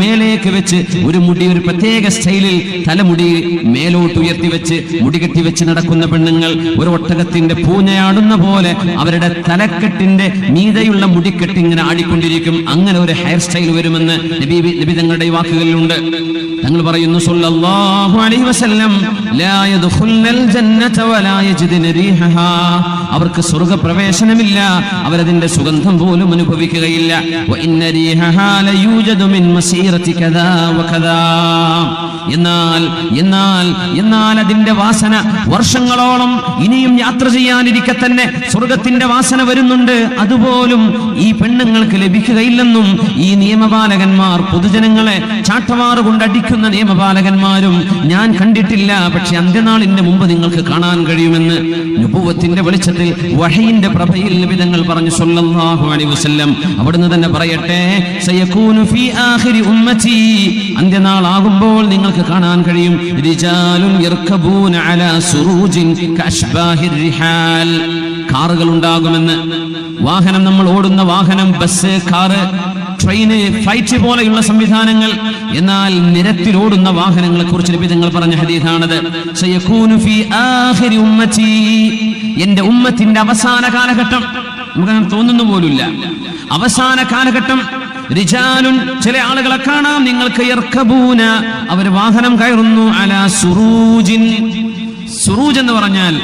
മേലേക്ക് വെച്ച് ഒരു മുടി ഒരു പ്രത്യേക സ്റ്റൈലിൽ തലമുടി മേലോട്ട് ഉയർത്തി വെച്ച് മുടി കെട്ടി വെച്ച് നടക്കുന്ന പെണ്ണുങ്ങൾ ഒരു ഒട്ടകത്തിന്റെ പൂഞ്ഞയാടുന്ന പോലെ അവരുടെ തലക്കെട്ടിന്റെ മീതെയുള്ള മുടിക്കെട്ട് ഇങ്ങനെ ആടിക്കൊണ്ടിരിക്കും. അങ്ങനെ ഒരു ഹെയർ സ്റ്റൈൽ വരുമെന്ന് നബി തങ്ങളുടെ വാക്കുകളിലുണ്ട്. തങ്ങൾ പറയുന്നു സല്ലല്ലാഹു അലൈഹി വസല്ലം ലാ യദ്ഖുൽനൽ ജന്നത വലാ യജിദുന റീഹഹാ, അവർക്ക് സ്വർഗ്ഗപ്രവേശനമില്ല, അവരതിന്റെ സുഗന്ധം പോലും അനുഭവിക്കുകയില്ല. വ ഇന്ന റീഹഹാ ലയൂജദു മിൻ മസീറതി കദാ വകദാ, എന്നാൽ അതിന്റെ വാസന വർഷങ്ങളോളം ഇനിയും യാത്ര ചെയ്യാനിരിക്കെ തന്നെ സ്വർഗത്തിന്റെ വാസന വരുന്നുണ്ട്. അതുപോലും ഈ പെണ്ണുങ്ങൾക്ക് ലഭിക്കുകയില്ലെന്നും ഈ നിയമപാലകന്മാർ പൊതുജനങ്ങളെ ചാട്ടവാറ് കൊണ്ടടിക്കുന്ന നിയമപാലകന്മാരും ഞാൻ കണ്ടിട്ടില്ല. പക്ഷെ അന്ത്യനാളിന്റെ മുമ്പ് നിങ്ങൾക്ക് കാണാൻ കഴിയുമെന്ന് നുബുവത്തിന്റെ വെളിച്ചത്തിൽ വഹയിന്റെ പ്രഭയിൽ നബി തങ്ങൾ പറഞ്ഞു സല്ലല്ലാഹു അലൈഹി വസല്ലം. അവിടുന്ന് തന്നെ പറയട്ടെ, സയകൂനു ഫീ ആഖിരി ഉമ്മതി, അന്ത്യനാളാകുമ്പോൾ നിങ്ങൾക്ക് കാണാൻ കഴിയും റിജാലുൻ യർകബൂന അലാ സുറൂജിൻ കഅശ്ബാഹിർ റിഹാൽ, കാറുകൾ ഉണ്ടാകുമെന്ന്. വാഹനം, നമ്മൾ ഓടുന്ന വാഹനം, ബസ്, കാറ്, ട്രെയിന്, ഫ്ലൈറ്റ് പോലെയുള്ള സംവിധാനങ്ങൾ. എന്നാൽ നിരത്തിലോടുന്ന വാഹനങ്ങളെ കുറിച്ച് നബി തങ്ങൾ പറഞ്ഞ ഹദീസാണത്. സയകൂനു ഫീ ആഖിരി ഉമ്മതി, എന്റെ ഉമ്മത്തിന്റെ അവസാന കാലഘട്ടം, നമുക്കങ്ങനെ തോന്നുന്നു പോലുമില്ല, അവസാന കാലഘട്ടം. റിജാലുൻ, ചില ആളുകളെ കാണാം നിങ്ങൾക്ക്, യർകബൂന, അവർ വാഹനം കയറുന്നു, അലാ സുറൂജിൻ. സുറൂജ് എന്ന് പറഞ്ഞാൽ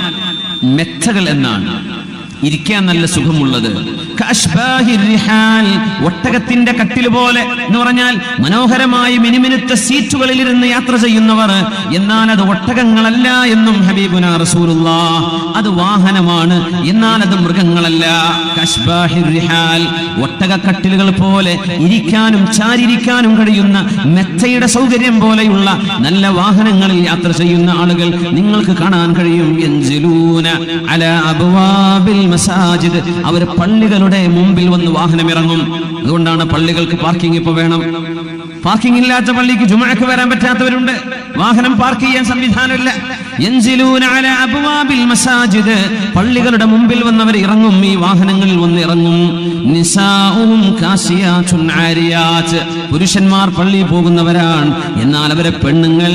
മെത്തകൾ എന്നാണ്, ഇരിക്കാൻ നല്ല സുഖമുള്ളത്. ഒട്ടകത്തിന്റെ കട്ടിൽ പോലെ എന്ന് പറഞ്ഞാൽ മനോഹരമായി മിനുമിനുത്ത സീറ്റുകളിൽ ഇരുന്ന് യാത്ര ചെയ്യുന്നവർ. എന്നാൽ അത് ഒട്ടകങ്ങളല്ല എന്നും ഹബീബുനാ റസൂലുള്ളാഹ്, അത് വാഹനമാണ്, എന്നാൽ അത് മൃഗങ്ങളല്ല. ഒട്ടകക്കട്ടിലുകൾ പോലെ ഇരിക്കാനും ചാരിരിക്കാനും കഴിയുന്ന മെത്തയുടെ സൗകര്യം പോലെയുള്ള നല്ല വാഹനങ്ങളിൽ യാത്ര ചെയ്യുന്ന ആളുകൾ നിങ്ങൾക്ക് കാണാൻ കഴിയും. യൻസിലൂന അലാ അബ്വാബിൽ മസാജിദ്, അവർ പള്ളികളുടെ മുമ്പിൽ വന്ന് വാഹനം ഇറങ്ങും. അതുകൊണ്ടാണ് പള്ളികൾക്ക് പാർക്കിംഗ് ഇപ്പൊ വേണം. പാർക്കിംഗ് ഇല്ലാത്ത പള്ളിക്ക് ജുമുഅക്ക് വരാൻ പറ്റാത്തവരുണ്ട്, വാഹനം പാർക്ക് ചെയ്യാൻ സംവിധാനമില്ല. യൻസിലൂന അലാ അബ്വാബിൽ മസാജിദ്, പള്ളികളുടെ മുമ്പിൽ വന്നവർ ഇറങ്ങും, ഈ വാഹനങ്ങളിൽ വന്ന് ഇറങ്ങും. നിസാഉഹും കാസിയാതുൻ ആരിയാത്, പുരുഷന്മാർ പള്ളിയിൽ പോകുന്നവരാണ്, എന്നാൽ അവരെ പെണ്ണുങ്ങൾ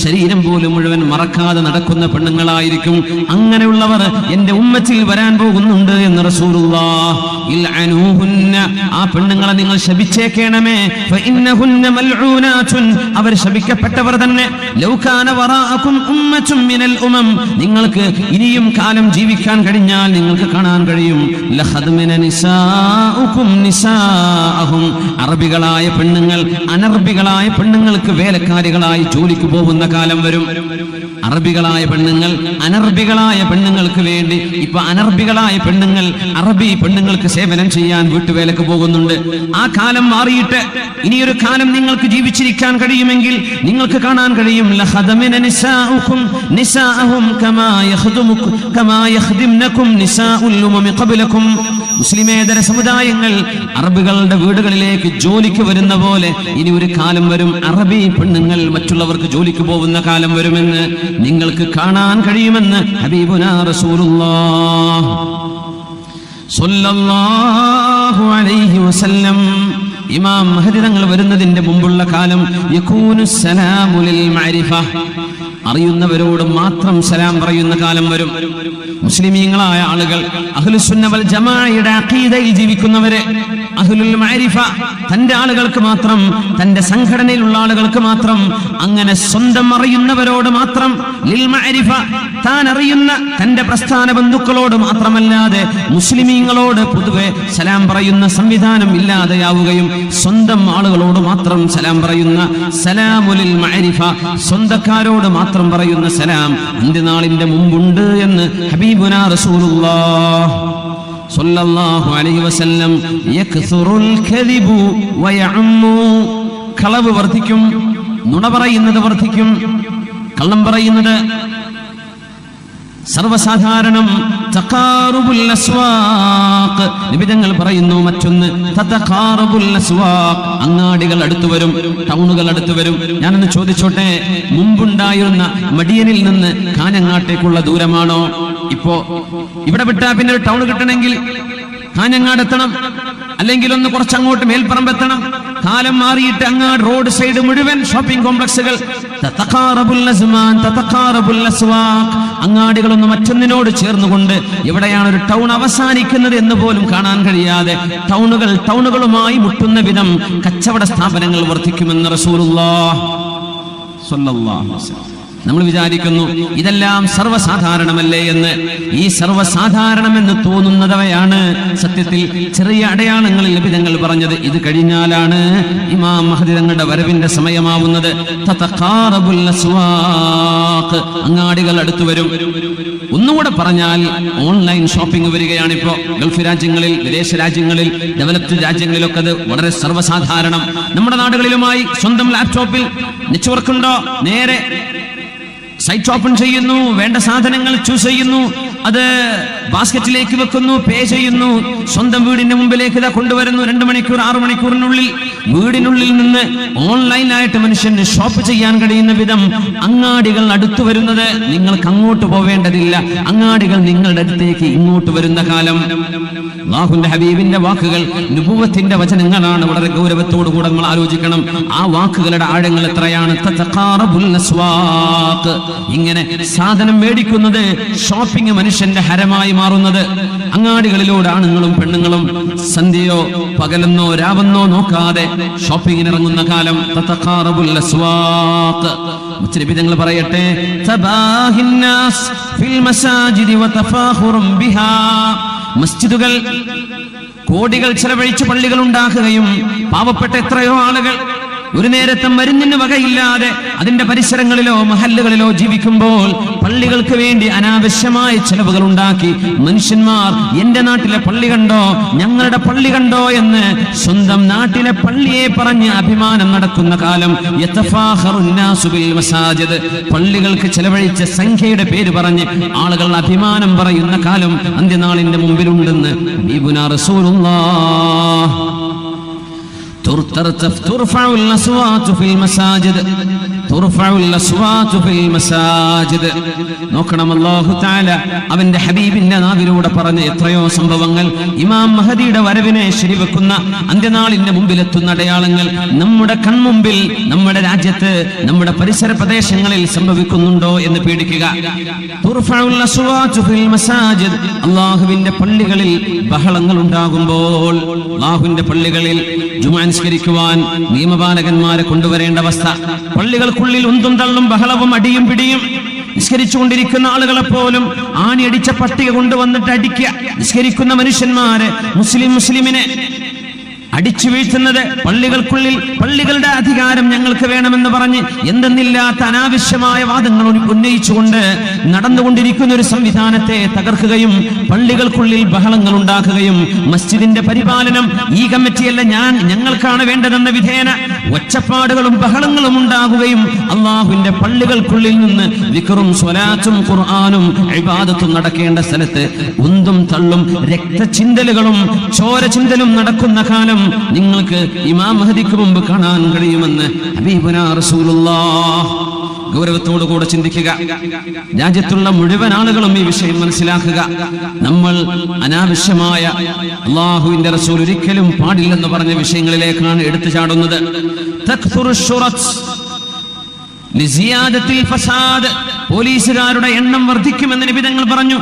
ശരീരം പോലും മുഴുവൻ മറക്കാതെ നടക്കുന്ന പെണ്ണുങ്ങളായിരിക്കും. അങ്ങനെയുള്ളവർ എന്റെ ഉമ്മത്തിൽ വരാൻ പോകുന്നുണ്ട് എന്ന് റസൂലുള്ളാഹ്. ഇൽഅനൂഹുന്ന, ആ പെണ്ണുങ്ങളെ നിങ്ങൾ ശപിച്ചേക്കണമേ. ഫഇന്നഹുന്ന മൽഊനാതുൻ, അവർ ശപിക്കപ്പെട്ടവർ തന്നെ. ലൗ കാന വറാഅകും ഉമ്മത്തുൻ മിനൽ ഉമം, നിങ്ങൾക്ക് ഇനിയും കാലം ജീവിക്കാൻ കഴിഞ്ഞാൽ നിങ്ങൾക്ക് കാണാൻ കഴിയും. ലഖദ്മിന നിസാഉകും നിസാഅഹും, അറബികളായ പെണ്ണുങ്ങൾ അനർബികളായ പെണ്ണുങ്ങൾക്ക് വേലക്കാരികളായി ജോലിക്ക് പോകുന്ന കാലം വരും. അറബികളായ പെണ്ണുങ്ങൾ അനർബികളായ പെണ്ണുങ്ങൾക്ക് വേണ്ടി ഇപ്പൊ അനർബികളായ പെണ്ണുങ്ങൾ അറബി പെണ്ണുങ്ങൾക്ക് സേവനം ചെയ്യാൻ വീട്ടുവേലക്ക് പോകുന്നുണ്ട്. ആ കാലം മാറിയിട്ട് ഇനിയൊരു കാലം നിങ്ങൾക്ക് ജീവിച്ചിരിക്കാൻ കഴിയുമെങ്കിൽ നിങ്ങൾക്ക് കാണാൻ കഴിയും. ലഖദമിന നിസാഉകും നിസാഅഹും കമാ യഖ്ദിംനകും നിസാഉൽ ഉമമി ഖബ്ലകും, മുസ്ലിമേതര സമുദായങ്ങൾ അറബികളുടെ വീടുകളിലേക്ക് ജോലിക്ക് വരുന്ന പോലെ ഇനി ഒരു കാലം വരും, അറബി പെണ്ണുങ്ങൾ മറ്റുള്ളവർക്ക് ജോലിക്ക് പോകുന്ന കാലം വരുമെന്ന് നിങ്ങൾക്ക് കാണാൻ കഴിയുമെന്ന് ഹബീബുനാ റസൂലുള്ളാഹ് സ്വല്ലല്ലാഹു അലൈഹി വസല്ലം. ഇമാം മഹദി തങ്ങൾ വരുന്നതിന്റെ മുമ്പുള്ള കാലം യകൂനു സലാമു ലിൽ മഅരിഫ, അറിയുന്നവരോട് മാത്രം സലാം പറയുന്ന കാലം വരും. മുസ്ലിമീങ്ങളായ ആളുകൾ, അഹ്ലുസുന്ന വൽ ജമാഅയുടെ അഖീദയിൽ ജീവിക്കുന്നവരെ, അഹ്ലുൽ മഅരിഫ, തന്റെ ആളുകൾക്ക് മാത്രം, തന്റെ സംഘടനയിലുള്ള ആളുകൾക്ക് മാത്രം, അങ്ങനെ സ്വന്തം അറിയുന്നവരോട് മാത്രം, ലിൽ മഅരിഫ, താൻ അറിയുന്ന തന്റെ പ്രസ്ഥാന ബന്ധുക്കളോട് മാത്രമല്ലാതെ മുസ്ലിമീങ്ങളോട് പൊതുവെ സലാം പറയുന്ന സംവിധാനം ഇല്ലാതെയാവുകയും സ്വന്തം ആളുകളോട് മാത്രം സലാം പറയുന്ന സലാമുലിൽ മഅരിഫ, സ്വന്തക്കാരോട് മാത്രം പറയുന്ന സലാം അന്ത്യനാളിന്റെ മുമ്പുണ്ട് എന്ന് ഹബീബുനാ റസൂലുള്ളാഹ് സ്വല്ലല്ലാഹു അലൈഹി വസല്ലം. യക്സുറുൽ കദിബു വയഉമ്മു, കളവ് വർദ്ധിക്കും, നുണ പറയുന്നത് വർദ്ധിക്കും, കള്ളം പറയുന്നത് സർവസാധാരണം. തഖാറുബുൽ അസ്വാഖ്, നിബിധങ്ങൾ പറയുന്നു മറ്റൊന്ന് തതഖാറുബുൽ അസ്വാഖ്, അങ്ങാടികൾ അടുത്തു വരും, ടൗണുകൾ അടുത്തു വരും. ഞാനൊന്ന് ചോദിച്ചോട്ടെ, മുമ്പുണ്ടായിരുന്ന മടിയനിൽ നിന്ന് കാഞ്ഞങ്ങാട്ടേക്കുള്ള ദൂരമാണോ ഇപ്പോ? ഇവിടെ വിട്ടാ പിന്നെ ഒരു ടൗൺ കിട്ടണമെങ്കിൽ കാഞ്ഞങ്ങാട് എത്തണം, അല്ലെങ്കിൽ ഒന്ന് കുറച്ചങ്ങോട്ട് മേൽപ്പറമ്പ് എത്തണം. കാലം മാറിയിട്ട് അങ്ങാട് റോഡ് സൈഡ് മുഴുവൻ ഷോപ്പിംഗ് കോംപ്ലക്സുകൾ. അങ്ങാടികളൊന്നും മറ്റൊന്നിനോട് ചേർന്നുകൊണ്ട് എവിടെയാണ് ഒരു ടൗൺ അവസാനിക്കുന്നത് എന്ന് പോലും കാണാൻ കഴിയാതെ ടൗണുകളുമായി മുട്ടുന്ന വിധം കച്ചവട സ്ഥാപനങ്ങൾ വർദ്ധിക്കുമെന്ന് റസൂലുള്ളാഹി സ്വല്ലല്ലാഹു അലൈഹി വസല്ലം. നമ്മൾ വിചാരിക്കുന്നു ഇതെല്ലാം സർവ്വസാധാരണമല്ലേ എന്ന്. ഈ സർവ്വസാധാരണമെന്ന് തോന്നുന്നവയാണ് സത്യത്തിൽ ചെറിയ അടയാളങ്ങളിൽ നബിതങ്ങൾ പറഞ്ഞത് ഇത് കഴിഞ്ഞാലാണ് ഇമാം മഹ്ദി തങ്ങളുടെ വരവിന്റെ സമയമാവുന്നത്. തതഖാറബുൽ അസ്വാഖ്, അങ്ങാടികൾ അടുത്തു വരും. ഒന്നുകൂടെ പറഞ്ഞാൽ ഓൺലൈൻ ഷോപ്പിംഗ് വരികയാണിപ്പോ. ഗൾഫ് രാജ്യങ്ങളിൽ, വിദേശ രാജ്യങ്ങളിൽ, ഡെവലപ്ഡ് രാജ്യങ്ങളിലൊക്കെ അത് വളരെ സർവ്വസാധാരണം. നമ്മുടെ നാടുകളിലുമായി സ്വന്തം ലാപ്ടോപ്പിൽ നെറ്റ്വർക്ക് ഉണ്ടോ, നേരെ സൈറ്റ് ഓപ്പൺ ചെയ്യുന്നു, വേണ്ട സാധനങ്ങൾ ചൂസ് ചെയ്യുന്നു, അത് ബാസ്ക്കറ്റിലേക്ക് വെക്കുന്നു, പേ ചെയ്യുന്നു, സ്വന്തം വീടിന്റെ മുമ്പിലേക്ക് ഇതാ കൊണ്ടുവരുന്നു. 2 മണിക്കൂർ 6 മണിക്കൂറിനുള്ളിൽ വീടിനുള്ളിൽ നിന്ന് ഓൺലൈനായിട്ട് മനുഷ്യന് ഷോപ്പ് ചെയ്യാൻ കഴിയുന്ന വിധം അങ്ങാടികൾ അടുത്തു വരുന്നത്. നിങ്ങൾക്ക് അങ്ങോട്ട് പോവേണ്ടതില്ല, അങ്ങാടികൾ നിങ്ങളുടെ അടുത്തേക്ക് ഇങ്ങോട്ട് വരുന്ന കാലം. അല്ലാഹുവിന്റെ ഹബീബിന്റെ വാക്കുകൾ നുബുവത്തിന്റെ വചനങ്ങളാണ്. വളരെ ഗൗരവത്തോടു കൂടെ നമ്മൾ ആലോചിക്കണം. ആ വാക്കുകളുടെ ആഴങ്ങൾ എത്രയാണ്. തതഖാറബുൽ അസ്വാഖ്, ഇങ്ങനെ സാധനം മേടിക്കുന്നത്, ഷോപ്പിംഗ് മനുഷ്യന്റെ ഹരമായി മാറുന്നത്. അങ്ങാടികളിലൂടെ ആണുങ്ങളും പെണ്ണുങ്ങളും സന്ധ്യയോ പകലെന്നോ രാവെന്നോ നോക്കാതെ ഷോപ്പിംഗിന് ഇറങ്ങുന്ന കാലം. തതഖാറബുൽ അസ്വാഖ്. മുസ്ലിം പറയട്ടെ, തബാഹിന്നാസ് ഫിൽ മസാജിദി വതഫാഖുറും ബിഹാ, മസ്ജിദുകൾ കോടികൾ ചെലവഴിച്ച് പള്ളികൾ ഉണ്ടാക്കുകയും പാവപ്പെട്ട എത്രയോ ആളുകൾ ഒരു നേരത്തെ മരുന്നിന് വകയില്ലാതെ അതിന്റെ പരിസരങ്ങളിലോ മഹല്ലുകളിലോ ജീവിക്കുമ്പോൾ പള്ളികൾക്ക് വേണ്ടി അനാവശ്യമായ ചെലവുകൾ ഉണ്ടാക്കി മനുഷ്യന്മാർ എന്റെ നാട്ടിലെ പള്ളി കണ്ടോ, ഞങ്ങളുടെ പള്ളി കണ്ടോ എന്ന് സ്വന്തം നാട്ടിലെ പള്ളിയെ പറഞ്ഞ് അഭിമാനം നടക്കുന്ന കാലം. പള്ളികൾക്ക് ചെലവഴിച്ച സംഖ്യയുടെ പേര് പറഞ്ഞ് ആളുകൾ അഭിമാനം പറയുന്ന കാലം അന്ത്യനാളിന്റെ മുമ്പിലുണ്ടെന്ന് ഹബീബുനാ റസൂലുള്ളാഹ്. ترفع الأصوات في المساجد ترفع الأصوات في المساجد. നോക്കണം, അല്ലാഹു തആല അവന്റെ ഹബീബിന്റെ നാവിലൂടെ പറഞ്ഞ എത്രയോ സംഭവങ്ങൾ ഇമാം മഹദിയുടെ വരവിനെ ശരിവെക്കുന്ന അന്ത്യനാളിന്റെ മുമ്പിലെത്തുന്ന അടയാളങ്ങൾ നമ്മുടെ കൺമുമ്പിൽ, നമ്മുടെ രാജ്യത്ത്, നമ്മുടെ പരിസര പ്രദേശങ്ങളിൽ സംഭവിക്കുന്നുണ്ടോ എന്ന് പേടിക്കുക. തുർഫഉൽ അസ്വാതു ഫിൽ മസാജിദ്, അല്ലാഹുവിന്റെ പള്ളികളിൽ ബഹളങ്ങൾ ഉണ്ടാകുമ്പോൾ, അല്ലാഹുവിന്റെ പള്ളികളിൽ ജുമുഅ നിസ്കരിക്കുവാൻ നിയമപാലകന്മാരെ കൊണ്ടുവരേണ്ട അവസ്ഥ. പള്ളികൾക്കുള്ളിൽ ഉന്തും തള്ളും ബഹളവും അടിയും പിടിയും. നിസ്കരിച്ചുകൊണ്ടിരിക്കുന്ന ആളുകളെ പോലും ആണിയടിച്ച പട്ടിക കൊണ്ടുവന്നിട്ട് അടിക്കുക. നിസ്കരിക്കുന്ന മനുഷ്യന്മാരെ, മുസ്ലിമിനെ അടിച്ചു വീഴ്ത്തുന്നത്. പള്ളികൾക്കുള്ളിൽ പള്ളികളുടെ അധികാരം ഞങ്ങൾക്ക് വേണമെന്ന് പറഞ്ഞ് എന്തെന്നില്ലാത്ത അനാവശ്യമായ വാദങ്ങൾ ഉന്നയിച്ചുകൊണ്ട് നടന്നുകൊണ്ടിരിക്കുന്ന ഒരു സംവിധാനത്തെ തകർക്കുകയും പള്ളികൾക്കുള്ളിൽ ബഹളങ്ങൾ ഉണ്ടാക്കുകയും മസ്ജിദിന്റെ പരിപാലനം ഈ കമ്മിറ്റിയല്ല ഞങ്ങൾക്കാണ് വേണ്ടതെന്ന വിധേന ഒച്ചപ്പാടുകളും ബഹളങ്ങളും ഉണ്ടാകുകയും അല്ലാഹുവിന്റെ പള്ളികൾക്കുള്ളിൽ നിന്ന് ദിക്റും സ്വലാത്തും ഖുർആനും ഇബാദത്തും നടക്കേണ്ട സ്ഥലത്ത് ഉന്തും തള്ളും രക്തചിന്തലുകളും ചോരചിന്തലും നടക്കുന്ന കാലം നിങ്ങൾക്ക് ഇമാം മഹദിക്ക് മുമ്പ് കാണാൻ കഴിയുമെന്ന് ഹബീബുനാ റസൂലുള്ളാഹ്. ഗൗരവത്തോടുകൂടെ ചിന്തിക്കുക. രാജ്യത്തുള്ള മുഴുവൻ ആളുകളും ഈ വിഷയം മനസ്സിലാക്കുക. നമ്മൾ അനാവശ്യമായ അല്ലാഹുവിന്റെ റസൂൽ ഒരിക്കലും പാടില്ലെന്ന് പറഞ്ഞ വിഷയങ്ങളിലേക്കാണ് എടുത്തു ചാടുന്നത്. തക്സുറു ശുറത്ത് ലിസിയാദത്തിൽ ഫസാദ്, പോലീസുകാരുടെ എണ്ണം വർദ്ധിക്കുമെന്ന് നിബിധങ്ങൾ പറഞ്ഞു.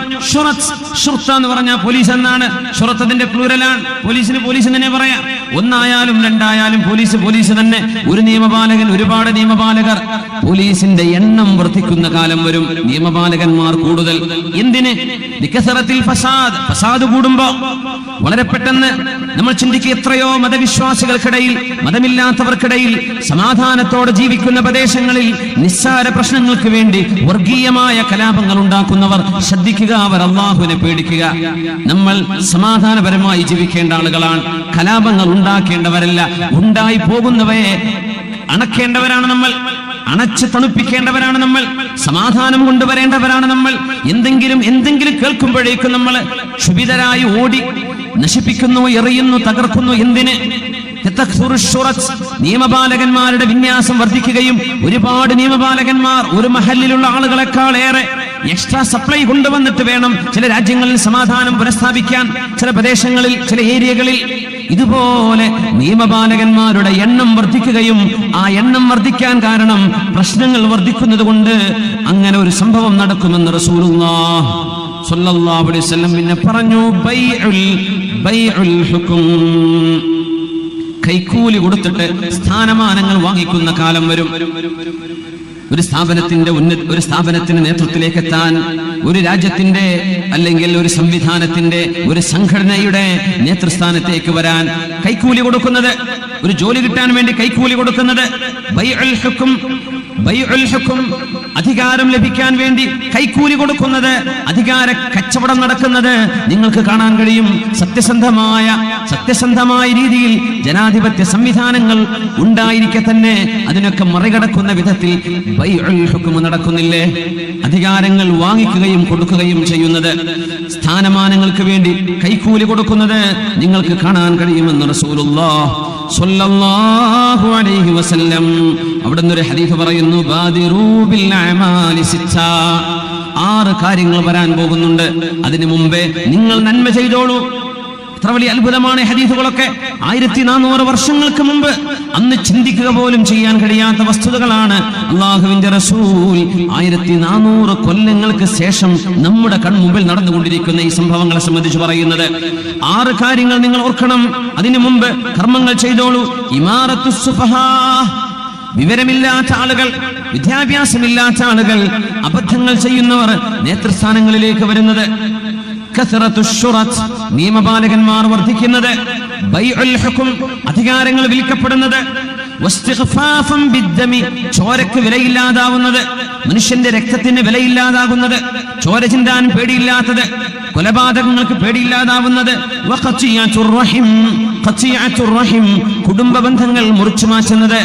ഷുർത്ത എന്ന് പറഞ്ഞാൽ പോലീസ് എന്നാണ്. ഷുറത്തതിന്റെ പ്ലൂരലാണ്. പോലീസ് തന്നെ പറയാം. ഒന്നായാലും രണ്ടായാലും പോലീസ് തന്നെ. ഒരു നിയമപാലകൻ, ഒരുപാട് നിയമപാലകർ. പോലീസിന്റെ എണ്ണം വർദ്ധിക്കുന്ന കാലം വരും. നിയമപാലകന്മാർ കൂടുതൽ. എന്തിന്? ലികസറത്തിൽ ഫസാദ്, ഫസാദ് കൂടുമ്പോ വളരെ പെട്ടെന്ന് നമ്മൾ ചിന്തിക്കുക, എത്രയോ മതവിശ്വാസികൾക്കിടയിൽ, മതമില്ലാത്തവർക്കിടയിൽ സമാധാനത്തോടെ ജീവിക്കുന്ന പ്രദേശങ്ങളിൽ നിസ്സാര പ്രശ്നങ്ങൾക്ക് വേണ്ടി വർഗീയമായ കലാപങ്ങൾ ഉണ്ടാക്കുന്നവർ ശ്രദ്ധിക്കുക, അവർ അല്ലാഹുവിനെ പേടിക്കുക. നമ്മൾ സമാധാനപരമായി ജീവിക്കേണ്ട ആളുകളാണ്. കലാപങ്ങൾ ഉണ്ടാക്കേണ്ടവരല്ല. ഉണ്ടായി പോകുന്നവയെ അണക്കേണ്ടവരാണ് നമ്മൾ. അണച്ച് തണുപ്പിക്കേണ്ടവരാണ് നമ്മൾ. സമാധാനം കൊണ്ടുവരേണ്ടവരാണ് നമ്മൾ. എന്തെങ്കിലും കേൾക്കുമ്പോഴേക്കും നമ്മൾ ക്ഷുഭിതരായി ഓടി നശിപ്പിക്കുന്നു, എറിയുന്നു, തകർക്കുന്നു. എന്തിന്? നിയമപാലകന്മാരുടെ വിന്യാസം വർദ്ധിക്കുകയും ഒരുപാട് നിയമപാലകന്മാർ ഒരു മഹല്ലിലുള്ള ആളുകളെക്കാൾ ഏറെ എക്സ്ട്രാ സപ്ലൈ കൊണ്ടുവന്നിട്ട് വേണം ചില രാജ്യങ്ങളിൽ സമാധാനം പുനഃസ്ഥാപിക്കാൻ, ചില പ്രദേശങ്ങളിൽ, ചില ഏരിയകളിൽ. ഇതുപോലെ നിയമപാലകന്മാരുടെ എണ്ണം വർദ്ധിക്കുകയും ആ എണ്ണം വർദ്ധിക്കാൻ കാരണം പ്രശ്നങ്ങൾ വർദ്ധിക്കുന്നത് കൊണ്ട് അങ്ങനെ ഒരു സംഭവം നടക്കുമെന്ന് റസൂലുള്ളാഹി സ്വല്ലല്ലാഹു അലൈഹി വസല്ലം പിന്നെ പറഞ്ഞു, ബൈഉൽ ഹുക്ം, കൈക്കൂലി കൊടുത്തിട്ട് സ്ഥാനമാനങ്ങൾ വാങ്ങിക്കുന്ന കാലം വരും. ഒരു സ്ഥാപനത്തിന്റെ നേതൃത്വത്തിലേക്ക് എത്താൻ, ഒരു രാജ്യത്തിന്റെ അല്ലെങ്കിൽ ഒരു സംവിധാനത്തിന്റെ ഒരു സംഘടനയുടെ നേതൃസ്ഥാനത്തേക്ക് വരാൻ കൈക്കൂലി കൊടുക്കുന്നത്, ഒരു ജോലി കിട്ടാൻ വേണ്ടി കൈക്കൂലി കൊടുക്കുന്നത് ബൈഉൽ ഹുക്ം, അധികാരം ലഭിക്കാൻ വേണ്ടി കൈക്കൂലി കൊടുക്കുന്നത്, അധികാര കച്ചവടം നടക്കുന്നത് നിങ്ങൾക്ക് കാണാൻ കഴിയും. സത്യസന്ധമായ രീതിയിൽ ജനാധിപത്യ സംവിധാനങ്ങൾ ഉണ്ടായിരിക്കെ തന്നെ അതിനൊക്കെ മറികടക്കുന്ന വിധത്തിൽ ബൈഉൽ ഹുക്ം നടക്കുന്നില്ലേ? അധികാരങ്ങൾ വാങ്ങിക്കുകയും കൊടുക്കുകയും ചെയ്യുന്നത്, സ്ഥാനമാനങ്ങൾക്ക് വേണ്ടി കൈക്കൂലി കൊടുക്കുന്നത് നിങ്ങൾക്ക് കാണാൻ കഴിയുമെന്ന് റസൂലുള്ളാഹി സ്വല്ലല്ലാഹു അലൈഹി വസല്ലം അവിടുന്ന് ഒരു ഹദീസ് പറയുന്നു, ബാദിറൂ ബിൽ അഅമാലി സിത്ത, 6 കാര്യങ്ങൾ വരാൻ പോകുന്നുണ്ട്, അതിനു മുമ്പേ നിങ്ങൾ നന്മ ചെയ്തോളൂ. എത്ര വലിയ അത്ഭുതമാണ് ഹദീസുകളൊക്കെ! 1400 വർഷങ്ങൾക്ക് മുമ്പ് അന്ന് ചിന്തിക്കുക പോലും ചെയ്യാൻ കഴിയാത്ത വസ്തുതകളാണ് അല്ലാഹുവിന്റെ റസൂൽ 1400 കൊല്ലങ്ങൾക്ക് ശേഷം നമ്മുടെ കൺമുമ്പിൽ നടന്നുകൊണ്ടിരിക്കുന്ന ഈ സംഭവങ്ങളെ സംബന്ധിച്ച് പറയുന്നത്. 6 കാര്യങ്ങൾ നിങ്ങൾ ഓർക്കണം. അതിനു മുമ്പ് കർമ്മങ്ങൾ ചെയ്തോളൂ. ഇമാറത്തുസ് സുഫഹാ, വിവരമില്ലാത്ത ആളുകൾ, വിദ്യാഭ്യാസമില്ലാത്ത ആളുകൾ, അബദ്ധങ്ങൾ ചെയ്യുന്നവർ നേതൃസ്ഥാനങ്ങളിലേക്ക് വരുന്നത്. നിയമപാലകന്മാർ വർദ്ധിക്കുന്നത്. ബൈഉൽ ഹുക്ം, അധികാരങ്ങൾ വിൽക്കപ്പെടുന്നത്. ചോരക്ക് വിലയില്ലാതാവുന്നത്, മനുഷ്യന്റെ രക്തത്തിന് വിലയില്ലാതാകുന്നത്, ചോര ചിന്താൻ പേടിയില്ലാത്തത്, കൊലപാതകങ്ങൾക്ക് പേടിയില്ലാതാവുന്നത്. കുടുംബ ബന്ധങ്ങൾ മുറിച്ചു മാറ്റുന്നത്.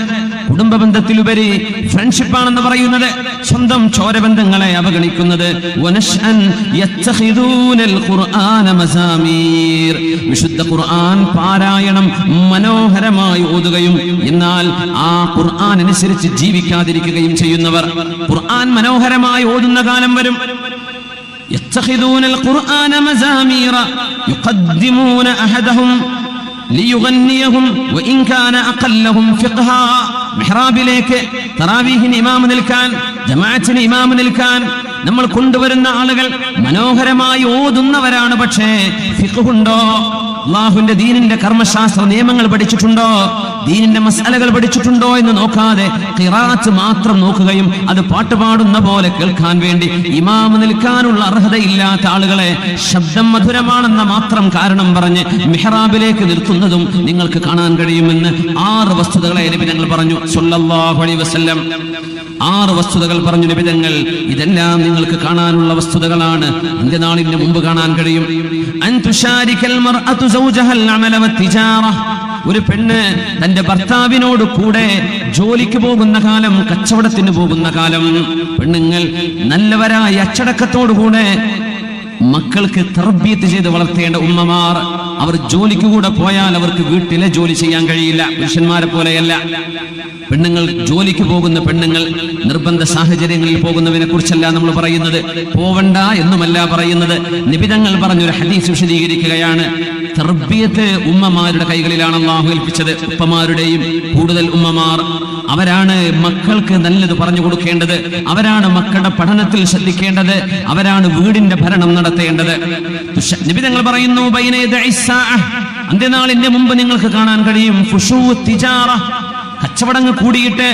കുടുംബ ബന്ധത്തിലുപരി ഫ്രണ്ട്ഷിപ്പാണെന്ന് പറയുന്നത്, സ്വന്തം ചോരബന്ധങ്ങളെ അവഗണിക്കുന്നത്. വിശുദ്ധ ഖുർആൻ പാരായണം മനോഹരമായി ഓതുകയും എന്നാൽ ആ ഖുർആൻ അനുസരിച്ച് ജീവിക്കാതിരിക്കുകയും ചെയ്യുന്നവർ. ഖുർആൻ മനോഹരമായി ഓതുന്ന കാലം വരും. يتخذون القرآن مزامير يقدمون أحدهم ليغنيهم وإن كان أقلهم فقها. മെഹ്റാബിലേക്ക് തറാവീഹിന് ഇമാം നിൽക്കാൻ, ജമാഅത്തിന് ഇമാം നിൽക്കാൻ നമ്മൾ കൊണ്ടുവരുന്ന ആളുകൾ മനോഹരമായി ഓതുന്നവരാണ്. പക്ഷേ ഫിഖ് ഉണ്ടോ? അല്ലാഹുവിന്റെ ദീനിന്റെ കർമ്മശാസ്ത്ര നിയമങ്ങൾ പഠിച്ചിട്ടുണ്ടോ? ദീനിന്റെ മസാലകൾ പഠിച്ചിട്ടുണ്ടോ എന്ന് നോക്കാതെ ഖിറാഅത്ത് മാത്രം നോക്കുകയും അത് പാട്ടുപാടുന്ന പോലെ കേൾക്കാൻ വേണ്ടി ഇമാം നിൽക്കാനുള്ള അർഹതയില്ലാത്ത ആളുകളെ ശബ്ദം മധുരമാണെന്ന മാത്രം കാരണം പറഞ്ഞ് മിഹ്റാബിലേക്ക് നിർത്തുന്നതും നിങ്ങൾക്ക് കാണാൻ കഴിയുമെന്ന് 6 വസ്തുതകളെ നബി തങ്ങൾ പറഞ്ഞു സ്വല്ലല്ലാഹു അലൈഹി വസല്ലം. 6 വസ്തുതകൾ പറഞ്ഞു നബി തങ്ങൾ. ഇതെല്ലാം നിങ്ങൾക്ക് കാണാനുള്ള വസ്തുതകളാണ്. അന്ത്യനാളിന് മുമ്പ് കാണാൻ കഴിയും. അൻതുശാരികൽ മർഅതു സൗജഹൽ അമല വത്തിജാറ, ഒരു പെണ്ണ് തന്റെ ഭർത്താവിനോട് കൂടെ ജോലിക്ക് പോകുന്ന കാലം, കച്ചവടത്തിന് പോകുന്ന കാലം. പെണ്ണുങ്ങൾ നല്ലവരായ അച്ചടക്കത്തോടുകൂടെ മക്കൾക്ക് തർബിയത്ത് ചെയ്ത് വളർത്തേണ്ട ഉമ്മമാർ. അവർ ജോലിക്ക് കൂടെ പോയാൽ അവർക്ക് വീട്ടിലെ ജോലി ചെയ്യാൻ കഴിയില്ല. പുരുഷന്മാരെ പോലെയല്ല. പെണ്ണുങ്ങൾ ജോലിക്ക് പോകുന്ന പെണ്ണുങ്ങൾ, നിർബന്ധ സാഹചര്യങ്ങളിൽ പോകുന്നതിനെ കുറിച്ചല്ല നമ്മൾ പറയുന്നത്, പോവണ്ട എന്നുമല്ല പറയുന്നത്. നിബിതങ്ങൾ പറഞ്ഞൊരു ഹദീസ് വിശദീകരിക്കുകയാണ്. തർബിയത്ത് ഉമ്മമാരുടെ കൈകളിലാണ് അല്ലാഹു ഏൽപ്പിച്ചത്. ഉപ്പമാരുടെയും കൂടുതൽ ഉമ്മമാർ അവരാണ് മക്കൾക്ക് നല്ലത് പറഞ്ഞു കൊടുക്കേണ്ടത്. അവരാണ് മക്കളുടെ പഠനത്തിൽ ശ്രദ്ധിക്കേണ്ടത്. അവരാണ് വീടിന്റെ ഭരണം നടത്തേണ്ടത്. നിബിതങ്ങൾ പറയുന്നു, അന്ത്യനാളിന്റെ മുമ്പ് നിങ്ങൾക്ക് കാണാൻ കഴിയും ഫുശൂ തിജാറ, കച്ചവടങ്ങൾ കൂടിയിട്ട്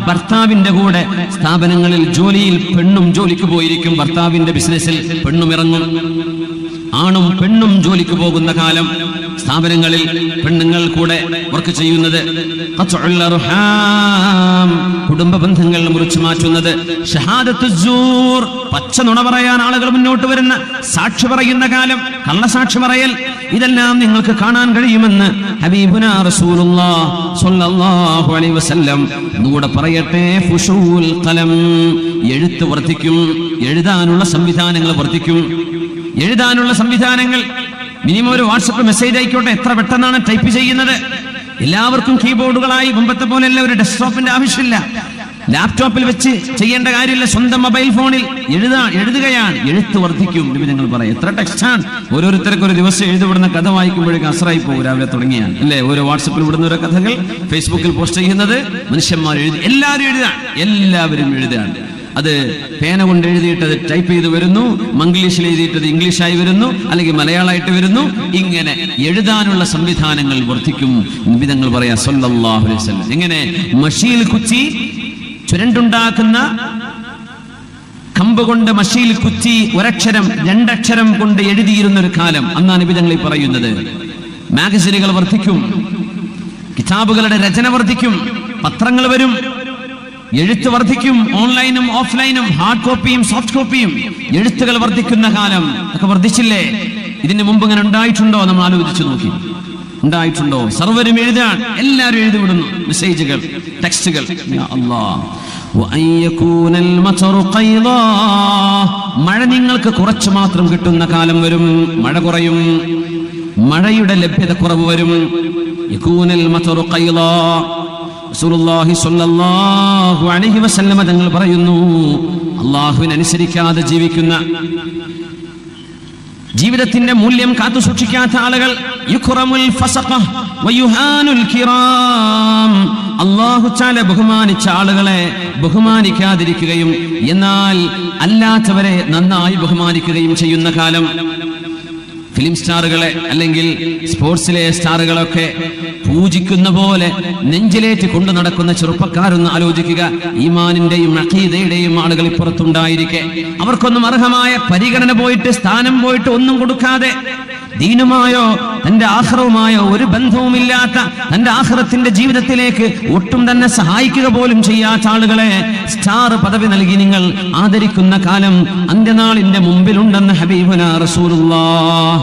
ഭർത്താവിന്റെ കൂടെ സ്ഥാപനങ്ങളിൽ ജോലിയിൽ പെണ്ണും ജോലിക്ക് പോയിരിക്കും. ഭർത്താവിന്റെ ബിസിനസ്സിൽ പെണ്ണും ഇറങ്ങും. ആണും പെണ്ണും ജോലിക്ക് പോകുന്ന കാലം. സ്ഥാപനങ്ങളിൽ പെണ്ണുങ്ങൾ കൂടെ വർക്ക് ചെയ്യുന്നത്. കുടുംബ ബന്ധങ്ങൾ മുറിച്ചു മാറ്റുന്നത്. ഷഹാദത്തുസ്സൂർ, പച്ച നുണ പറയാൻ ആളുകൾ മുന്നോട്ട് വരുന്ന, സാക്ഷി പറയുന്ന കാലം, കള്ളസാക്ഷി പറയൽ. ഇതെല്ലാം നിങ്ങൾക്ക് കാണാൻ കഴിയുമെന്ന് ഹബീബുനാ റസൂലുള്ളാഹി സ്വല്ലല്ലാഹു അലൈഹി വസല്ലം. ഒന്നുകൂടെ പറയട്ടെ, ഫുശൂൽ ഖലം, എഴുത്ത് വർദ്ധിക്കും. എഴുതാനുള്ള സംവിധാനങ്ങൾ വർദ്ധിക്കും. എഴുതാനുള്ള സംവിധാനങ്ങൾ, മിനിമം ഒരു വാട്സപ്പ് മെസ്സേജ് ആയിക്കോട്ടെ, എത്ര പെട്ടെന്നാണ് ടൈപ്പ് ചെയ്യുന്നത്. എല്ലാവർക്കും കീബോർഡുകളായി. മുമ്പത്തെ പോലെയല്ല, ഒരു ഡെസ്ക്ടോപ്പിന്റെ ആവശ്യമില്ല. ലാപ്ടോപ്പിൽ വെച്ച് ചെയ്യേണ്ട കാര്യമില്ല, സ്വന്തം മൊബൈൽ ഫോണിൽ എഴുതുകയാണ്, എഴുത്ത് വർദ്ധിക്കും. നിങ്ങൾ പറയാം എത്ര ടെക്സ്റ്റാണ് ഓരോരുത്തർക്ക് ഒരു ദിവസം എഴുതപ്പെടുന്ന കഥ വായിക്കുമ്പോഴേക്കും അസറായി പോകും. രാവിലെ തുടങ്ങിയാണ് അല്ലേ, ഓരോ വാട്സപ്പിൽ വിടുന്ന ഓരോ കഥകൾ ഫേസ്ബുക്കിൽ പോസ്റ്റ് ചെയ്യുന്നത് മനുഷ്യന്മാർ എല്ലാവരും എഴുതുകയാണ്. അത് പേന കൊണ്ട് എഴുതിയിട്ട് അത് ടൈപ്പ് ചെയ്ത് വരുന്നു, മംഗ്ലീഷിൽ എഴുതിയിട്ടത് ഇംഗ്ലീഷായി വരുന്നു, അല്ലെങ്കിൽ മലയാളമായിട്ട് വരുന്നു. ഇങ്ങനെ എഴുതാനുള്ള സംവിധാനങ്ങൾ വർദ്ധിക്കും. നിബിതങ്ങൾ പറയാ സല്ലല്ലാഹു അലൈഹി വസല്ലം എങ്ങനെ മഷിയിൽ കുച്ചി ചുരണ്ടുണ്ടാക്കുന്ന കമ്പ് കൊണ്ട് മഷിയിൽ കുച്ചി ഒരക്ഷരം രണ്ടക്ഷരം കൊണ്ട് എഴുതിയിരുന്ന ഒരു കാലം അന്നാണ് നിബിതങ്ങൾ പറയുന്നത്. മാഗസിനുകൾ വർദ്ധിക്കും, കിതാബുകളുടെ രചന വർദ്ധിക്കും, പത്രങ്ങൾ വരും, എഴുത്ത് വർദ്ധിക്കും, ഓൺലൈനും ഓഫ്ലൈനും ഹാർഡ് കോപ്പിയും സോഫ്റ്റ് കോപ്പിയും എഴുത്തുകൾ വർദ്ധിക്കുന്ന കാലം. ഒക്കെ വർദ്ധിച്ചില്ലേ? ഇതിന് മുമ്പ് ഇങ്ങനെ ഉണ്ടായിട്ടുണ്ടോ? നമ്മൾ ആലോചിച്ചു നോക്കി, ഉണ്ടായിട്ടുണ്ടോ? സർവരും എഴുതാൻ, എല്ലാവരും എഴുതിവിടുന്നു മെസ്സേജുകൾ, ടെക്സ്റ്റുകൾ. മഴ നിങ്ങൾക്ക് കുറച്ചു മാത്രം കിട്ടുന്ന കാലം വരും, മഴ കുറയും, മഴയുടെ ലഭ്യത കുറവ് വരും. യകൂനൽ മതറു ഖൈളാ. റസൂലുള്ളാഹി സ്വല്ലല്ലാഹു അലൈഹി വസല്ലം തങ്ങൾ പറയുന്നു, അല്ലാഹുവിനെ അനുസരിക്കാതെ ജീവിക്കുന്ന, ജീവിതത്തിന്റെ മൂല്യം കാത്തു സൂക്ഷിക്കാത്ത ആളുകൾ യുക്റമുൽ ഫസഖ വയുഹാനുൽ കിറാം. അല്ലാഹു തആല ബഹുമാനിച്ച ആളുകളെ ബഹുമാനിക്കാതിരിക്കുകയും എന്നാൽ അല്ലാത്തവരെ നന്നായി ബഹുമാനിക്കുകയും ചെയ്യുന്ന കാലം. ഫിലിം സ്റ്റാറുകളെ അല്ലെങ്കിൽ സ്പോർട്സിലെ സ്റ്റാറുകളൊക്കെ പൂജിക്കുന്ന പോലെ നെഞ്ചിലേറ്റ് കൊണ്ടു നടക്കുന്ന ചെറുപ്പക്കാരൊന്ന് ആലോചിക്കുക. ഈമാനിന്റെയും അഖീദയുടെയും ആളുകൾ ഇപ്പുറത്തുണ്ടായിരിക്കെ അവർക്കൊന്നും അർഹമായ പരിഗണന പോയിട്ട്, സ്ഥാനം പോയിട്ട് ഒന്നും കൊടുക്കാതെ, ദീനുമായോ തന്റെ ആഖിറവുമായോ ഒരു ബന്ധവുമില്ലാത്ത, തന്റെ ആഖിറത്തിന്റെ ജീവിതത്തിലേക്ക് ഒട്ടും തന്നെ സഹായിക്കുക പോലും ചെയ്യാത്ത ആളുകളെ സ്റ്റാർ പദവി നൽകി നിങ്ങൾ ആദരിക്കുന്ന കാലം അന്ത്യനാളിന്റെ മുമ്പിലുണ്ടെന്ന് ഹബീബുനാ റസൂലുള്ളാഹി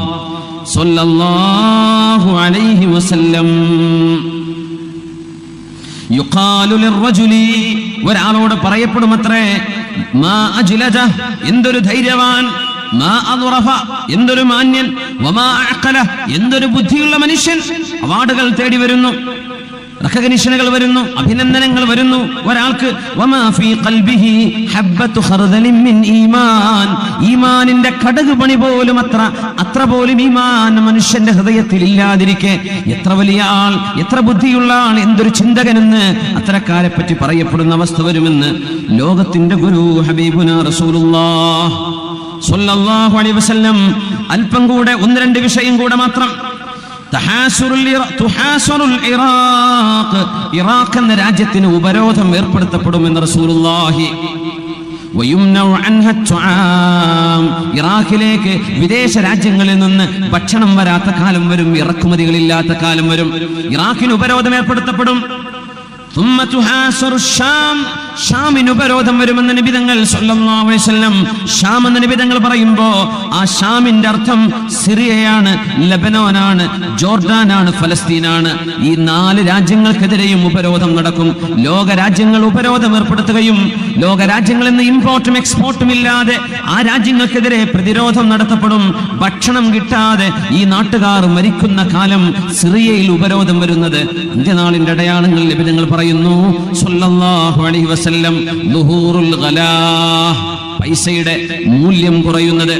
സ്വല്ലല്ലാഹു അലൈഹി വസല്ലം. യുഖാലു ലിർറജുലി, ഒരാളോട് പറയപ്പെടുമത്രേ, മാ അജ്ലജ, എന്തൊരു ധൈര്യവാൻ, മാ അദ്റഫ, എന്തൊരു മാന്യൻ, വമാ അഖല, എന്തൊരു ബുദ്ധിയുള്ള മനുഷ്യൻ. അവാർഡുകൾ തേടി വരുന്നു, റെക്കഗ്നിഷനുകൾ വരുന്നു, അഭിനന്ദനങ്ങൾ വരുന്നു ഒരാൾക്ക്. വമാ ഫീ ഖൽബിഹി ഹബ്ബത്തു ഖർദലിൻ മിൻ ഈമാൻ, ഈമാനിന്റെ കടുക് പണി പോലും അത്ര പോലും ഈമാൻ മനുഷ്യന്റെ ഹൃദയത്തിൽ ഇല്ലാതിരിക്കെ എത്ര വലിയ ആൾ, എത്ര ബുദ്ധിയുള്ള ആൾ, എന്തൊരു ചിന്തകനെന്ന് അത്തരക്കാരെ പറ്റി പറയപ്പെടുന്ന അവസ്ഥ വരുമെന്ന് ലോകത്തിന്റെ ഗുരു ഹബീബുനാ റസൂലുള്ളാഹി സ്വല്ലല്ലാഹു അലൈഹി വസല്ലം. അല്പം കൂടെ ഒന്ന് രണ്ട് വിഷയം കൂടെ മാത്രം. ഇറാഖ് എന്ന രാജ്യത്തിന് ഉപരോധം ഏർപ്പെടുത്തപ്പെടുമെന്ന് റസൂലുള്ളാഹി. ഇറാഖിലേക്ക് വിദേശ രാജ്യങ്ങളിൽ നിന്ന് ഭക്ഷണം വരാത്ത കാലം വരും, ഇറക്കുമതികളില്ലാത്ത കാലം വരും. ഇറാഖിന് ഉപരോധം ഏർപ്പെടുത്തപ്പെടും. ഷാമിന് ഉപരോധം വരുമെന്ന് നിബിതങ്ങൾ സല്ലല്ലാഹു അലൈഹി വസല്ലം. ഷാം എന്ന നിബിതങ്ങൾ പറയുമ്പോ ആ ഷാമിന്റെ അർത്ഥം സിറിയയാണ്, ലബനോനാണ്, ജോർഡാനാണ്, ഫലസ്തീനാണ്. ഈ 4 രാജ്യങ്ങൾക്കെതിരെയും ഉപരോധം നടക്കും. ലോക രാജ്യങ്ങൾ ഉപരോധം ഏർപ്പെടുത്തുകയും ലോക രാജ്യങ്ങളിൽ നിന്ന് ഇമ്പോർട്ടും എക്സ്പോർട്ടും ഇല്ലാതെ ആ രാജ്യങ്ങൾക്കെതിരെ പ്രതിരോധം നടത്തപ്പെടും. ഭക്ഷണം കിട്ടാതെ ഈ നാട്ടുകാർ മരിക്കുന്ന കാലം സിറിയയിൽ ഉപരോധം വരുന്നത് അന്ത്യനാളിന്റെ അടയാളങ്ങൾ നിബിതങ്ങൾ പറയുന്നു സല്ലല്ലാഹു അലൈഹി വസല്ലം. ദുഹൂറുൽ ഗലാഹ്, പൈസയുടെ മൂല്യം കുറയുന്നത്,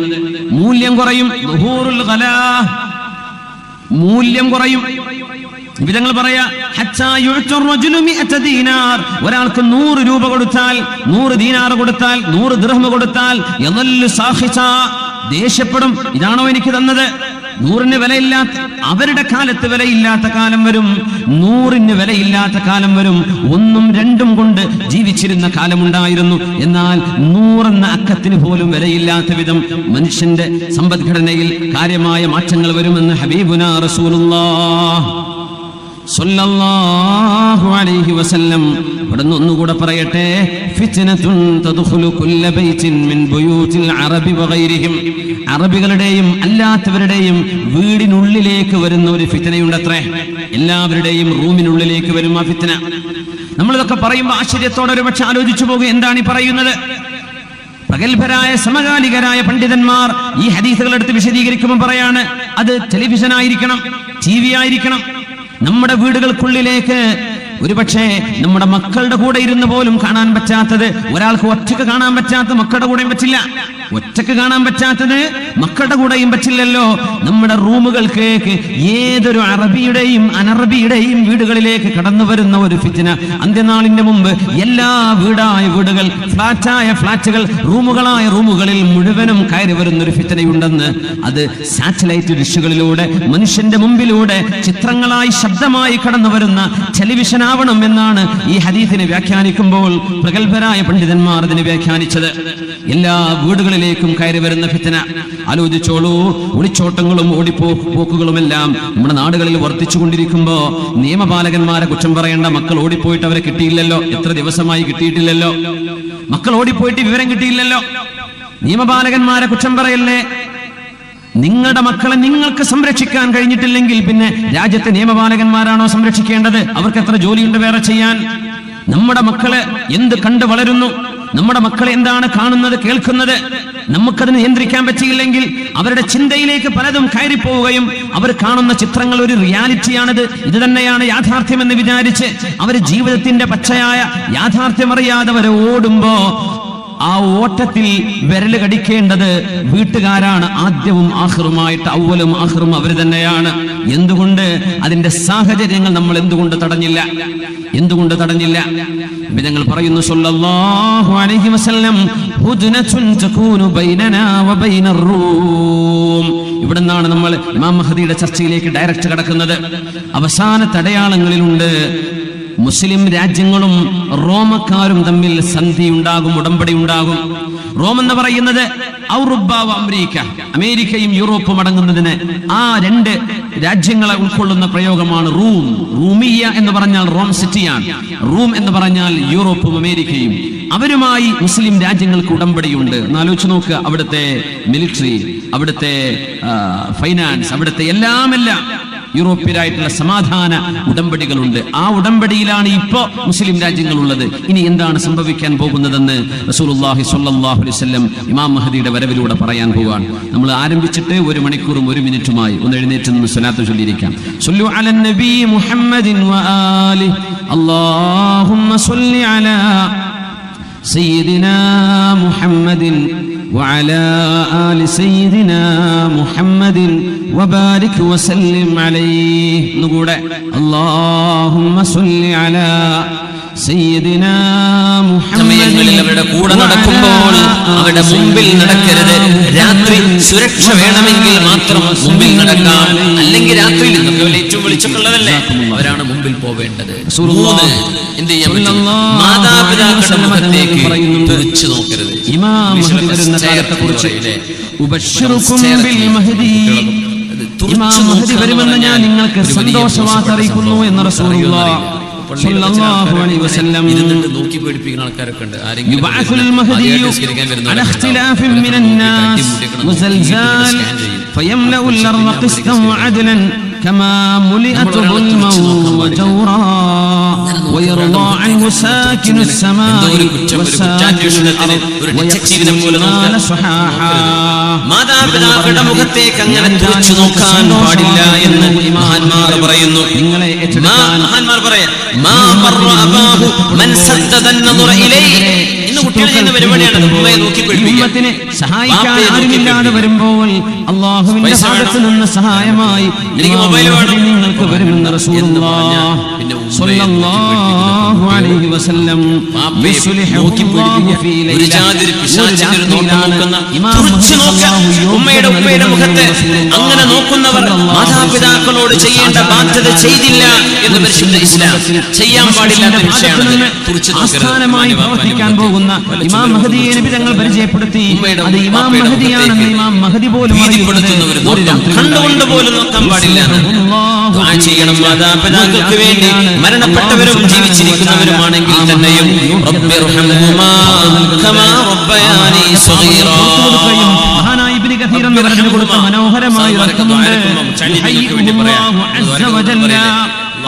മൂല്യം കുറയും. ദുഹൂറുൽ ഗലാഹ്, മൂല്യം കുറയും. വിധങ്ങൾ പറയാ, ഒരാൾക്ക് 100 രൂപ കൊടുത്താൽ, 100 ദീനാർ കൊടുത്താൽ, 100 ദിർഹം കൊടുത്താൽ ദേഷ്യപ്പെടും. ഇതാണോ എനിക്ക് തന്നത്? 100-ന് വിലയില്ലാത്ത, അവരുടെ കാലത്ത് വിലയില്ലാത്ത കാലം വരും, 100-ന് വിലയില്ലാത്ത കാലം വരും. 1ഉം 2ഉം കൊണ്ട് ജീവിച്ചിരുന്ന കാലമുണ്ടായിരുന്നു. എന്നാൽ 100 എന്ന അക്കത്തിന് പോലും വിലയില്ലാത്ത വിധം മനുഷ്യന്റെ സമ്പദ്ഘടനയിൽ കാര്യമായ മാറ്റങ്ങൾ വരുമെന്ന് ഹബീബുനാ റസൂലുള്ളാഹി സ്വല്ലല്ലാഹു അലൈഹി വസല്ലം. ഇവിടുന്ന് ഒന്നുകൂടെ പറയട്ടെ, ഫിത്നതുൻ തദ്ഖുലു കുല്ല ബൈത്തിൻ മിൻ ബുയൂതിൽ അറബി വഗൈരിഹിം, അറബികളുടെയും അല്ലാത്തവരുടെയും വീടിനുള്ളിലേക്ക് വരുന്ന ഒരു ഫിത്നയുണ്ടത്രേ. എല്ലാവരുടെയും റൂമിനുള്ളിലേക്ക് വരും ആ ഫിത്ന. നമ്മളിതൊക്കെ പറയുമ്പോൾ ആശ്ചര്യത്തോടെ ഒരു പക്ഷെ ആലോചിച്ചു പോകും, എന്താണ് ഈ പറയുന്നത്? പ്രഗത്ഭരായ സമകാലികരായ പണ്ഡിതന്മാർ ഈ ഹദീസുകൾ എടുത്ത് വിശദീകരിക്കുമ്പോൾ പറയാണ്, അത് ടെലിവിഷൻ ആയിരിക്കണം, TV ആയിരിക്കണം. നമ്മുടെ വീടുകൾക്കുള്ളിലേക്ക് ഒരുപക്ഷെ നമ്മുടെ മക്കളുടെ കൂടെ ഇരുന്ന് പോലും കാണാൻ പറ്റാത്തത്, ഒരാൾക്ക് ഒറ്റക്ക് കാണാൻ പറ്റാത്ത മക്കളുടെ കൂടെയും പറ്റില്ല. ഒറ്റക്ക് കാണാൻ പറ്റാത്തത് മക്കളുടെ കൂടെയും പറ്റില്ലല്ലോ. നമ്മുടെ റൂമുകൾക്ക് ഏതൊരു അറബിയുടെയും അനറബിയുടെയും വീടുകളിലേക്ക് കടന്നു വരുന്ന ഒരു ഫിത്ന. അന്ത്യനാളിന്റെ മുമ്പ് എല്ലാ വീടുകൾ, ഫ്ലാറ്റായ ഫ്ലാറ്റുകൾ, റൂമുകളായ റൂമുകളിൽ മുഴുവനും കയറി വരുന്ന ഒരു ഫിത്നയുണ്ടെന്ന്. അത് സാറ്റലൈറ്റ് ഡിഷുകളിലൂടെ മനുഷ്യന്റെ മുമ്പിലൂടെ ചിത്രങ്ങളായി ശബ്ദമായി കടന്നു വരുന്ന ടെലിവിഷൻ ആവണം എന്നാണ് ഈ ഹദീസിനെ വ്യാഖ്യാനിക്കുമ്പോൾ പ്രഗത്ഭരായ പണ്ഡിതന്മാർ ഇതിനെ വ്യാഖ്യാനിച്ചത്. എല്ലാ വീടുകളിലേക്കും കയറി വരുന്ന ഫിത്ന ആലോചിച്ചോളൂ. ഒളിച്ചോട്ടങ്ങളും ഓടിപ്പോക്കുകളുമെല്ലാം നമ്മുടെ നാടുകളിൽ വർദ്ധിച്ചുകൊണ്ടിരിക്കുമ്പോ നിയമപാലകന്മാരെ കുറ്റം പറയേണ്ട. മക്കൾ ഓടിപ്പോയിട്ട് അവരെ കിട്ടിയില്ലല്ലോ, എത്ര ദിവസമായി കിട്ടിയിട്ടില്ലല്ലോ. മക്കൾ ഓടിപ്പോയിട്ട് വിവരം കിട്ടിയില്ലല്ലോ. നിയമപാലകന്മാരെ കുറ്റം പറയല്ലേ. നിങ്ങളുടെ മക്കളെ നിങ്ങൾക്ക് സംരക്ഷിക്കാൻ കഴിഞ്ഞിട്ടില്ലെങ്കിൽ പിന്നെ രാജ്യത്തെ നിയമപാലകന്മാരാണോ സംരക്ഷിക്കേണ്ടത്? അവർക്ക് എത്ര ജോലിയുണ്ട് വേറെ ചെയ്യാൻ. നമ്മുടെ മക്കളെ എന്ത് കണ്ട് വളരുന്നു, നമ്മുടെ മക്കളെ എന്താണ് കാണുന്നത്, കേൾക്കുന്നത്, നമുക്കതിന് നിയന്ത്രിക്കാൻ പറ്റിയില്ലെങ്കിൽ അവരുടെ ചിന്തയിലേക്ക് പലതും കയറിപ്പോവുകയും അവർ കാണുന്ന ചിത്രങ്ങൾ ഒരു റിയാലിറ്റിയാണിത്, ഇത് തന്നെയാണ് യാഥാർത്ഥ്യമെന്ന് വിചാരിച്ച് അവർ ജീവിതത്തിന്റെ പച്ചയായ യാഥാർത്ഥ്യം അറിയാതെ അവർ ഓടുമ്പോ ആ ഓട്ടത്തിൽ വിരല് കടിക്കേണ്ടത് വീട്ടുകാരാണ്. ആദ്യവും ആഖിറുമായിട്ട്, അവലും ആഖിറും അവർ തന്നെയാണ്. എന്തുകൊണ്ട് അതിന്റെ സാഹചര്യങ്ങൾ നമ്മൾ എന്തുകൊണ്ട് തടഞ്ഞില്ല? ഞങ്ങൾ പറയുന്നു സല്ലല്ലാഹു അലൈഹി വസല്ലം, ഹുദ്നതുൻ തകൂനു ബൈനനാ വബൈനർ റൂം. ഇവിടുന്നാണ് നമ്മൾ ഇമാം മഹദിയുടെ ചർച്ചയിലേക്ക് ഡയറക്റ്റ് കടക്കുന്നത്. അവസാന അടയാളങ്ങളിലുണ്ട് മുസ്ലിം രാജ്യങ്ങളും റോമക്കാരും തമ്മിൽ സന്ധി ഉണ്ടാകും, ഉടമ്പടി ഉണ്ടാകും. റോം എന്ന് പറയുന്നത് ഔറോപ്പ അമേരിക്ക, അമേരിക്കയും യൂറോപ്പും അടങ്ങുന്നതിന് ആ രണ്ട് രാജ്യങ്ങളെ ഉൾക്കൊള്ളുന്ന പ്രയോഗമാണ് റൂം. റൂമിയ എന്ന് പറഞ്ഞാൽ റോം സിറ്റിയാണ്, റൂം എന്ന് പറഞ്ഞാൽ യൂറോപ്പും അമേരിക്കയും. അവരുമായി മുസ്ലിം രാജ്യങ്ങൾക്ക് ഉടമ്പടിയുണ്ട്. എന്നാലോചിച്ച് നോക്കുക, അവിടുത്തെ മിലിറ്ററി, അവിടുത്തെ ഫൈനാൻസ്, അവിടുത്തെ എല്ലാം യൂറോപ്യരായിട്ടുള്ള സമാധാന ഉടമ്പടികളുണ്ട്. ആ ഉടമ്പടിയിലാണ് ഇപ്പോ മുസ്ലിം രാജ്യങ്ങളുള്ളത്. ഇനി എന്താണ് സംഭവിക്കാൻ പോകുന്നതെന്ന് റസൂലുള്ളാഹി സ്വല്ലല്ലാഹു അലൈഹി വസല്ലം ഇമാം മഹദിയുടെ വരവിലൂടെ പറയാൻ പോവാണ്. നമ്മൾ ആരംഭിച്ചിട്ട് 1 മണിക്കൂറും 1 മിനിറ്റുമായി. ഒന്ന് എഴുന്നേറ്റ് നിന്ന് സ്വലാത്ത് ചൊല്ലിയിരിക്കാം. സ്വല്ലു അലൻ നബി മുഹമ്മദിൻ വആലിഹി അല്ലാഹുമ്മ സ്വല്ലി അലാ സയ്യിദിനാ മുഹമ്മദിൻ وعلى آل سيدنا محمد وبارك وسلم عليه. نقول اللهم صل على سيدنا محمد. അവരുടെ കൂടെ നടക്കുമ്പോൾ അവരുടെ മുമ്പിൽ നടക്കരുത്. രാത്രി സുരക്ഷ വേണമെങ്കിൽ മാത്രം മുമ്പിൽ നടക്കാം, അല്ലെങ്കിൽ രാത്രിയിൽ ഏറ്റവും വെളിച്ചമുള്ളതല്ലേ, അവരാണ് മുമ്പിൽ പോവേണ്ടത്. എന്ത് ചെയ്യാൻ പറ്റും? മാതാപിതാക്കളുടെ മുഖത്തേക്ക് തുറിച്ചു നോക്കരുത്. ഇമാം മഹദി വരുന്ന കാലത്തെ കുറിച്ച് ഇമാം മഹദി വരുമെന്ന് ഞാൻ നിങ്ങൾക്ക് സന്തോഷവാർത്ത അറിയിക്കുന്നു എന്ന് റസൂലുള്ളാഹി സ്വല്ലല്ലാഹു അലൈഹി വസല്ലം. ഇരുന്നിട്ട് നോക്കി പേടിപ്പിക്കുന്ന ആൾക്കാരൊക്കെ ഉണ്ട്. ആരെങ്കിലും അലാ ഇഖ്തിലാഫിൻ മിനൻ നാസ് മുസൽസാൽ ഫയംലഉ അൽ-അർള ഖിസ്തൻ വഅദ്ലൻ كما ملئت ظلما وجورا ويرضى عنه ساكن السماء وساكن الأرض ويقسم المال صحاحا. മാതാപിതാക്കളുടെ മുഖത്തേക്ക് അങ്ങനെ തുറിച്ചു നോക്കാൻ പാടില്ല എന്ന് മഹാന്മാർ പറയുന്നു. മഹാന്മാർ പറയാം, ഇന്ന് കുട്ടികൾ ചെയ്യുന്ന പരിപാടിയാണ് ഉമ്മയെ നോക്കി ഉമ്മത്തിനെ സഹായിക്കാൻ ആരുമില്ലാതെ വരുമ്പോൾ അല്ലാഹുവിന്റെ ഭാഗത്ത് നിന്ന് സഹായമായി നിങ്ങൾക്ക് വരുമെന്ന് റസൂലുള്ളാഹി സ്വല്ലല്ലാഹു അലൈഹി വസല്ലം. ഉമ്മയുടെ ഉപ്പയുടെ മുഖത്ത് അങ്ങനെ നോക്കുന്നവർ മാതാപിതാക്കളോട് ചെയ്യേണ്ട ബാധ്യത ചെയ്തില്ല എന്ന് പരിശുദ്ധ ഇസ്ലാം. ചെയ്യാൻ പാടില്ലാത്ത വിഷയമാണ്. ആസ്ഥാനമായി പ്രവർത്തിക്കാൻ പോകുന്ന ഇമാം മഹദിയെ നബി തങ്ങൾ പരിചയപ്പെടുത്തി. അത് ഇമാം മഹദിയാണെന്ന് ഇമാം മഹദി പോലും കണ്ടുകൊണ്ട് പോലും നോക്കാൻ പാടില്ല. ചെയ്യണം മാതാപിതാക്കൾക്ക് വേണ്ടി, മരണപ്പെട്ടവരും ജീവിച്ചിരിക്കുന്നവരുമാണെങ്കിൽ തന്നെയും. മഹാനായ ഇബ്നു കസീർ എന്നവർക്ക് കൊടുത്ത മനോഹരമായ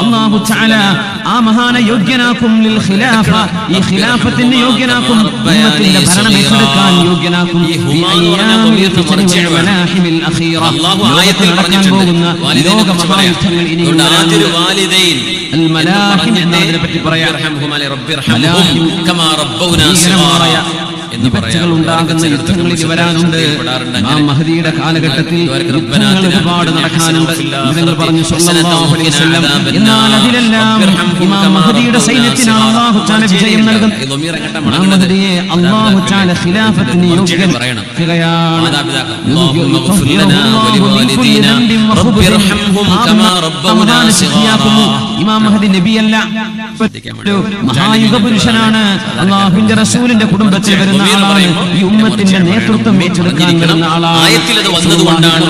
അല്ലാഹു തആല ആ മഹാനെ യോഗ്യനാക്കും ലിൽ ഖിലാഫ, ഈ ഖിലാഫത്തിന് യോഗ്യനാക്കും, ഉമ്മത്തിന്റെ ഭരണം ഏറ്റെടുക്കാൻ യോഗ്യനാക്കും. അല്ലാഹു ആയത്തിൽ പറഞ്ഞിട്ടുണ്ട് ലോക മഹായുദ്ധങ്ങൾ ഇനിയും എന്നതിനെ പറ്റി പറയാം. വിപത്തുകൾ ഉണ്ടാകുന്ന യുദ്ധങ്ങളിൽ വരാനുണ്ട്. ഇമാം മഹദിയുടെ കാലഘട്ടത്തിൽ യുദ്ധങ്ങൾ ഒരുപാട് നടക്കാനുണ്ട്. നിങ്ങൾ പറഞ്ഞു സല്ലല്ലാഹു അലൈഹി വസല്ലം. എന്നാൽ അതിലെല്ലാം ഇമാം മഹദിയുടെ സൈന്യത്തിനാണ് അല്ലാഹു തആല വിജയം നൽകുന്നത്. ഇമാം മഹദിയെ അല്ലാഹു തആല ഖിലാഫത്തിന് യോഗ്യനാക്കുകയാണ്. ഇമാം മഹദി നബിയല്ല, മഹായുഗ പുരുഷനാണ്. അല്ലാഹുവിന്റെ റസൂലിന്റെ കുടുംബത്തിൽ വരുന്ന ആളാണ്. ഈ ഉമ്മത്തിന്റെ നേതൃത്വം ഏറ്റെടുക്കാൻ വരുന്ന ആളാണ്. ആയത്തിൽ അത് വന്നതുകൊണ്ടാണ്